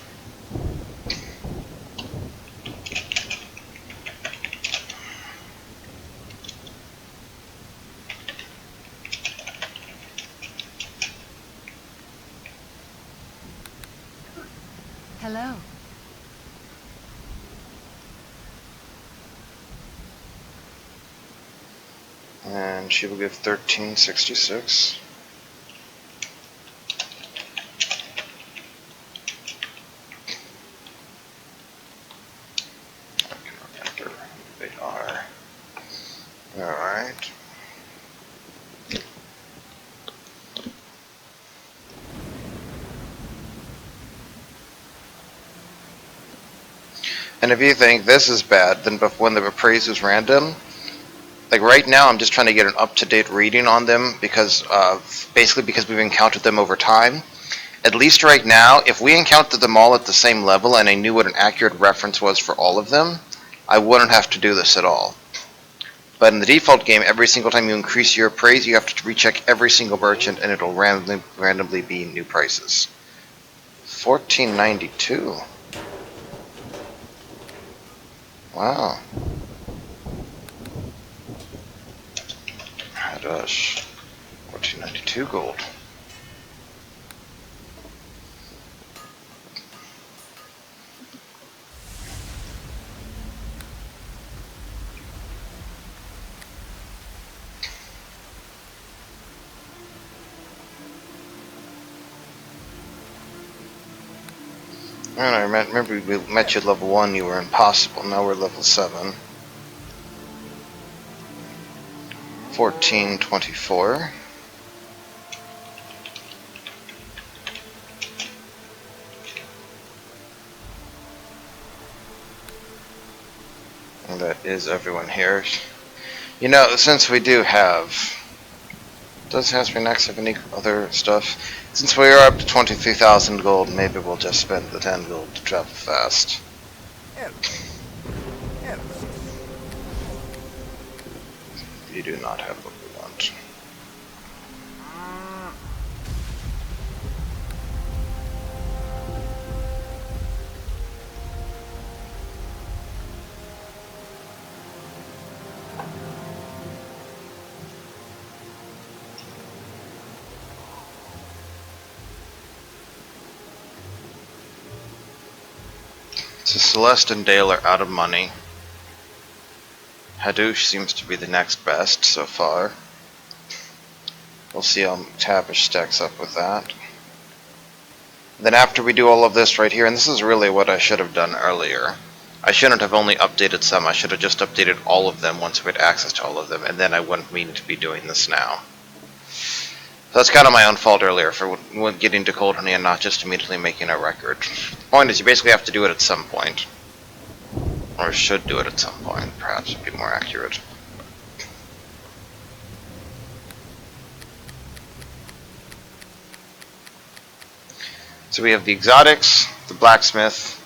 Hello. And she will give 1366. I can remember who they are. Alright. And if you think this is bad, then when the appraise is random, like right now I'm just trying to get an up-to-date reading on them because basically because we've encountered them over time. At least right now, if we encountered them all at the same level and I knew what an accurate reference was for all of them, I wouldn't have to do this at all. But in the default game, every single time you increase your appraise, you have to recheck every single merchant and it'll randomly be new prices. 1492. Wow. Hadash. 1492 gold. And I remember we met you at level 1, you were impossible, now we're level 7. 1424. And that is everyone here. You know, since we do have... Does Hasbro next have any other stuff? Since we are up to 23,000 gold, maybe we'll just spend the 10 gold to travel fast. You do not have what we want. So Celeste and Dale are out of money. Hadoush seems to be the next best so far. We'll see how McTavish stacks up with that. Then after we do all of this right here, and this is really what I should have done earlier. I shouldn't have only updated some, I should have just updated all of them once we had access to all of them, and then I wouldn't mean to be doing this now. So that's kind of my own fault earlier for getting to Cold Honey and not just immediately making a record. The point is you basically have to do it at some point. Or should do it at some point, perhaps would be more accurate. So we have the exotics, the blacksmith,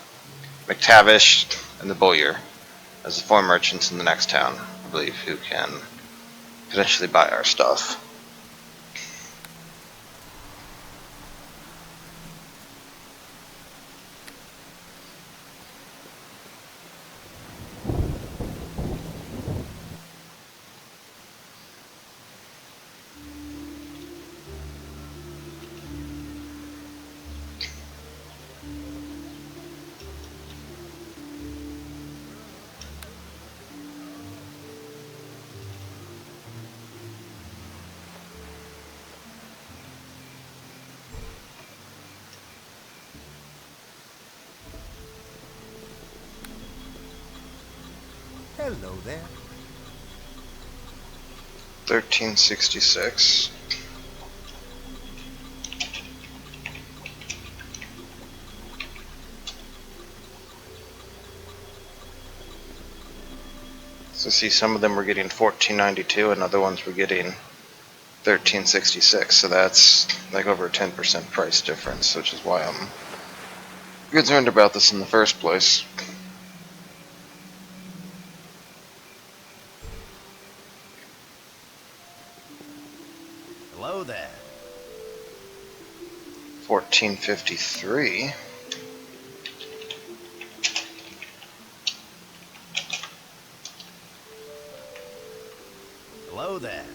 McTavish, and the bowyer as the 4 merchants in the next town, I believe, who can potentially buy our stuff. Hello there. 1366. So see, some of them were getting 1492 and other ones were getting 1366, so that's like over a 10% price difference, which is why I'm concerned about this in the first place. Hello there. 1453. Hello there.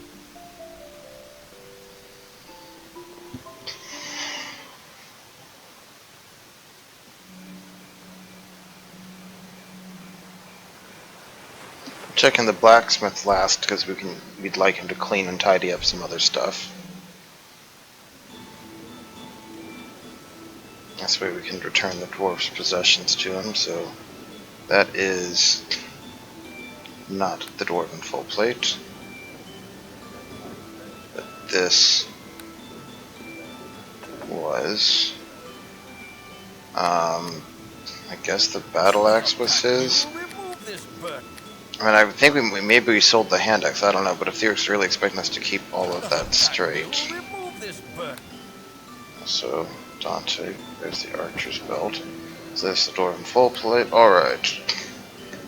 Checking the blacksmith last because we'd like him to clean and tidy up some other stuff. This way we can return the dwarf's possessions to him, so that is not the dwarven full plate. But this was I guess the battle axe was his. Remove this burden. I mean, I think maybe we sold the hand axe, I don't know, but if they're really expecting us to keep all of that straight. Remove this burden. So, Dante, there's the archer's belt. So there's the dwarven full plate. Alright.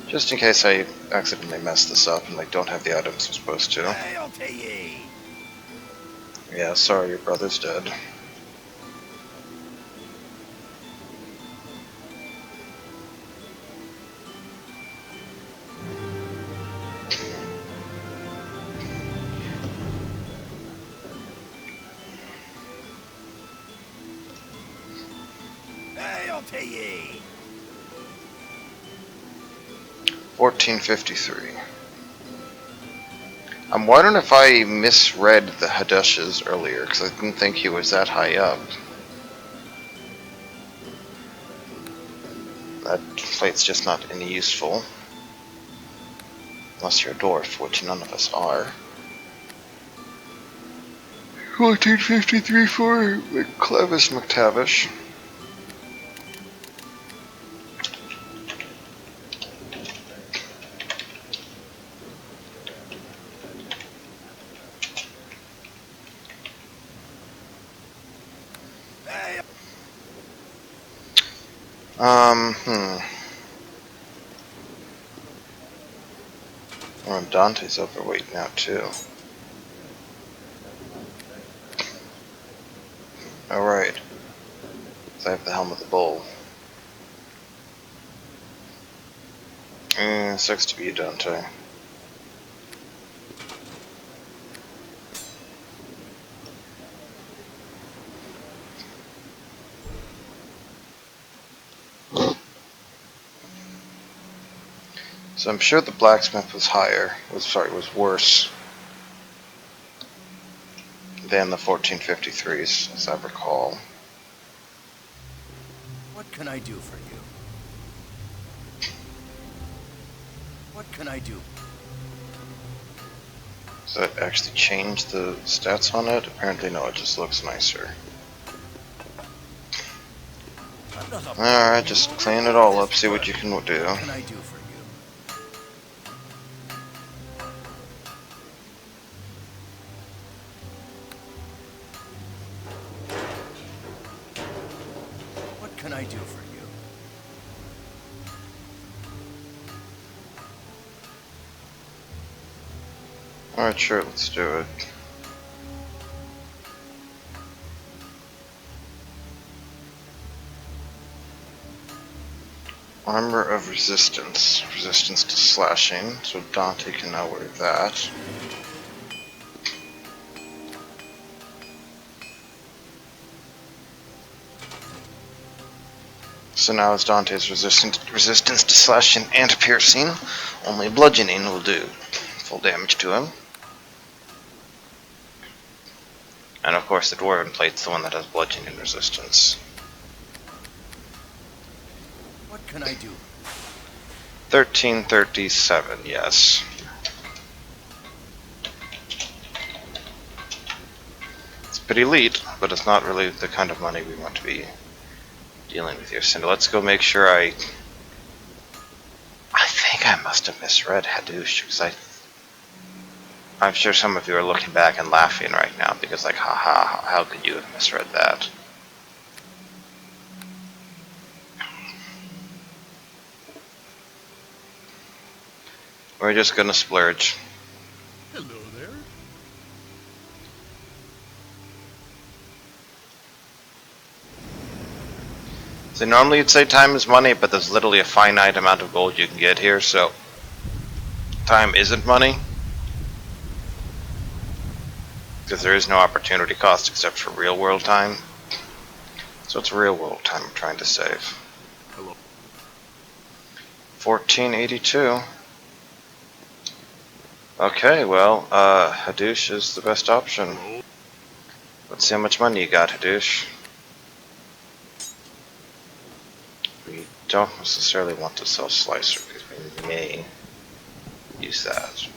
Just in case I accidentally mess this up and like don't have the items I'm supposed to. Hail to ye. Yeah, sorry, your brother's dead. Hail to ye. 1453. I'm wondering if I misread the Hadesh's earlier, because I didn't think he was that high up. That plate's just not any useful. Unless you're a dwarf, which none of us are. 1453 for Clevis McTavish. Hmm. Oh, Dante's overweight now, too. Alright. So I have the Helm of the Bull. Sucks to be you, Dante. So I'm sure the blacksmith was was worse than the 1453s, as I recall. What can I do for you? What can I do? Does that actually change the stats on it? Apparently no, it just looks nicer. Alright, just clean it all up, see what you can do. What can I do for you? What can I do for you? Alright, sure, let's do it. Armor of Resistance. Resistance to slashing, so Dante can now wear that. So now it's Dante's resistance to slashing and piercing. Only bludgeoning will do full damage to him. And of course the Dwarven Plate's the one that has bludgeoning resistance. What can I do? 1337, yes. It's pretty elite, but it's not really the kind of money we want to be dealing with here. So let's go make sure I think I must have misread Hadoush, because I'm sure some of you are looking back and laughing right now, because like, haha, how could you have misread that? We're just gonna splurge. Hello there. So normally you'd say time is money, but there's literally a finite amount of gold you can get here, so time isn't money. Because there is no opportunity cost except for real world time. So it's real world time I'm trying to save. Hello. 1482. Okay, well, Hadoush is the best option. Let's see how much money you got, Hadoush. We don't necessarily want to sell Slicer because we may use that.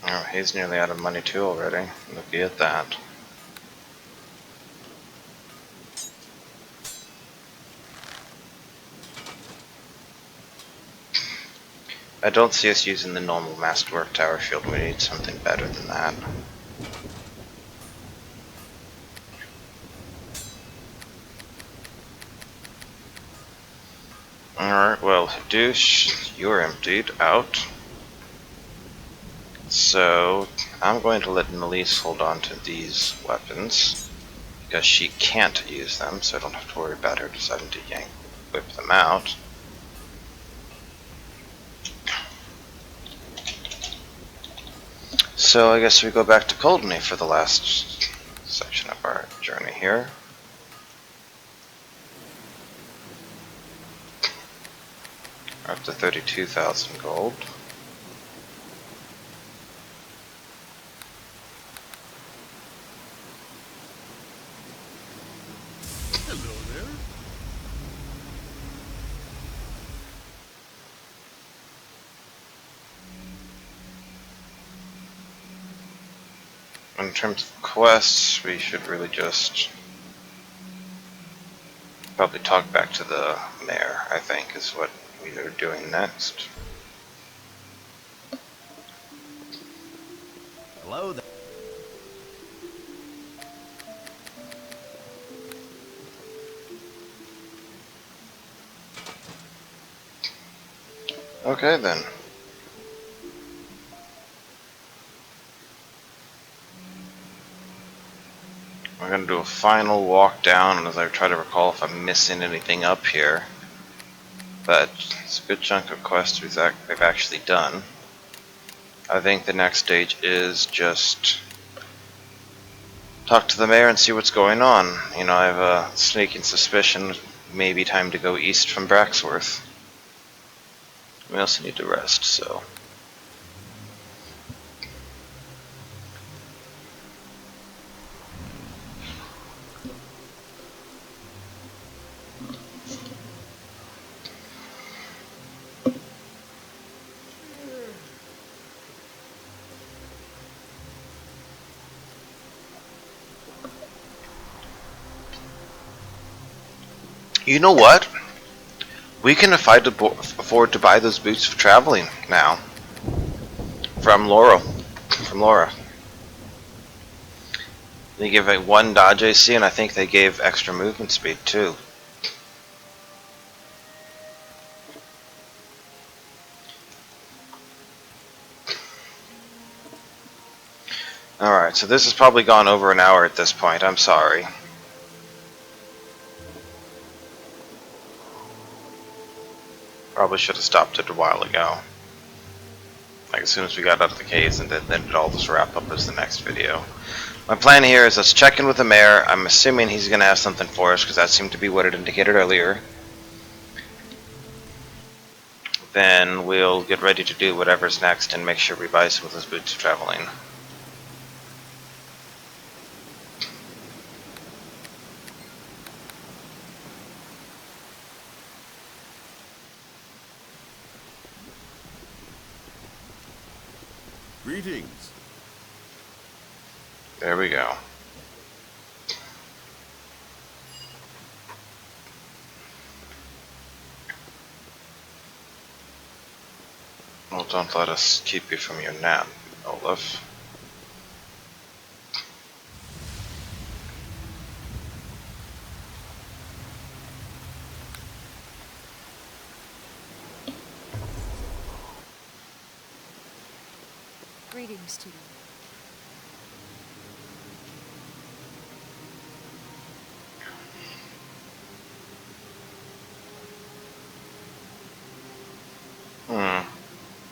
Oh, he's nearly out of money too already. Looky at that. I don't see us using the normal Masterwork Tower Shield. We need something better than that. Alright, well, Hadoush, you're emptied out. So, I'm going to let Melise hold on to these weapons, because she can't use them, so I don't have to worry about her deciding to whip them out. So I guess we go back to Coldney for the last section of our journey here. We're up to 32,000 gold. Hello there. In terms of quests, we should really just Probably talk back to the mayor, I think, is what we are doing next. Hello there. Okay then. We're gonna do a final walk down as I try to recall if I'm missing anything up here. But it's a good chunk of quests they've actually done. I think the next stage is just talk to the mayor and see what's going on. You know, I have a sneaking suspicion maybe time to go east from Braxworth. We also need to rest, so. You know what? We can afford to buy those boots for traveling now. From Laura. They give a 1 dodge AC, and I think they gave extra movement speed too. Alright, so this has probably gone over an hour at this point. I'm sorry. Probably should have stopped it a while ago. Like as soon as we got out of the caves, and then it all just wrap up as the next video. My plan here is let's check in with the mayor. I'm assuming he's going to have something for us because that seemed to be what it indicated earlier. Then we'll get ready to do whatever's next and make sure we buy some of those boots for traveling. Greetings. There we go. Well, don't let us keep you from your nap, Olaf. Greetings to you.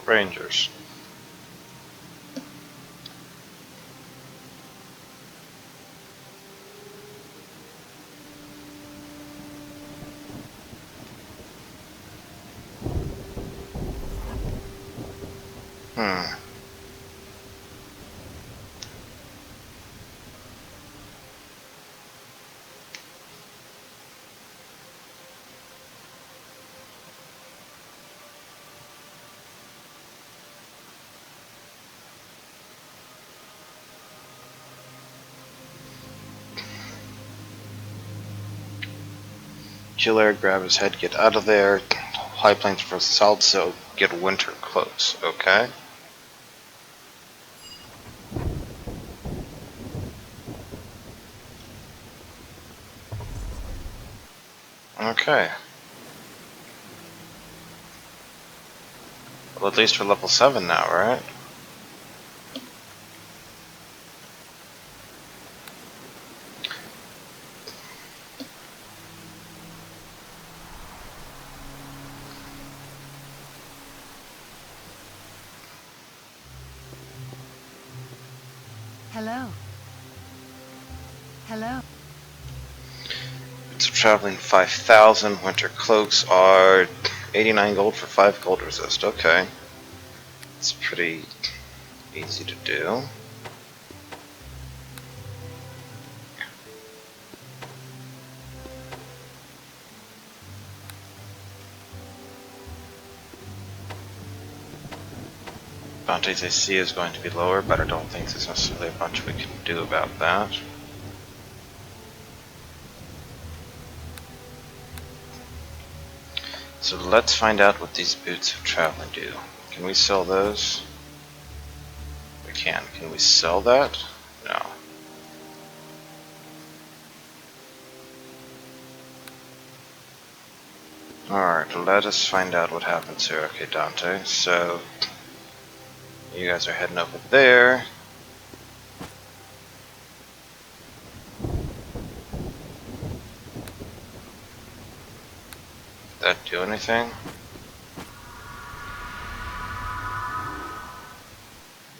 Rangers. Chill air, grab his head, get out of there. High plains for assault, so get winter close, okay? Okay. Well, at least we're level 7 now, right? Hello. Hello. So traveling 5,000. Winter cloaks are 89 gold for 5 cold resist. Okay. It's pretty easy to do. Bounty's AC is going to be lower, but I don't think there's necessarily a bunch we can do about that. So let's find out what these boots of traveling do. Can we sell those? We can. Can we sell that? No. Alright, let us find out what happens here. Okay, Dante, so you guys are heading over there. Did that do anything?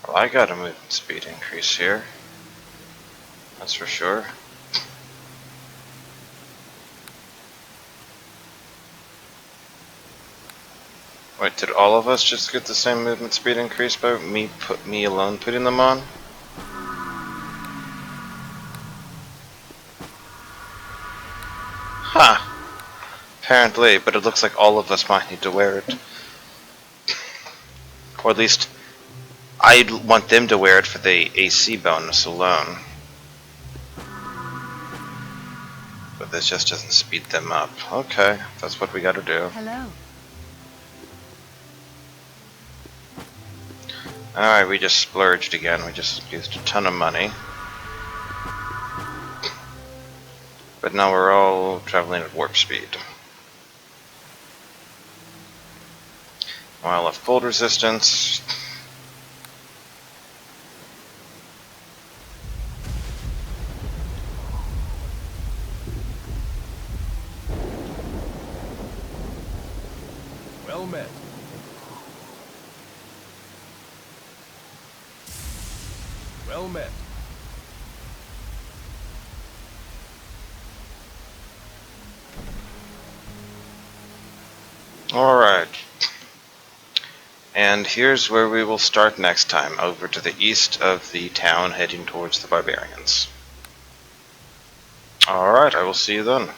Well, I got a movement speed increase here. That's for sure. Wait, did all of us just get the same movement speed increase by me alone putting them on? Huh. Apparently, but it looks like all of us might need to wear it. Or at least, I'd want them to wear it for the AC bonus alone. But this just doesn't speed them up. Okay, that's what we gotta do. Hello. Alright, we just splurged again. We just used a ton of money. But now we're all traveling at warp speed. While of cold resistance. Well met. Well met. Alright. And here's where we will start next time, over to the east of the town, heading towards the barbarians. Alright, I will see you then.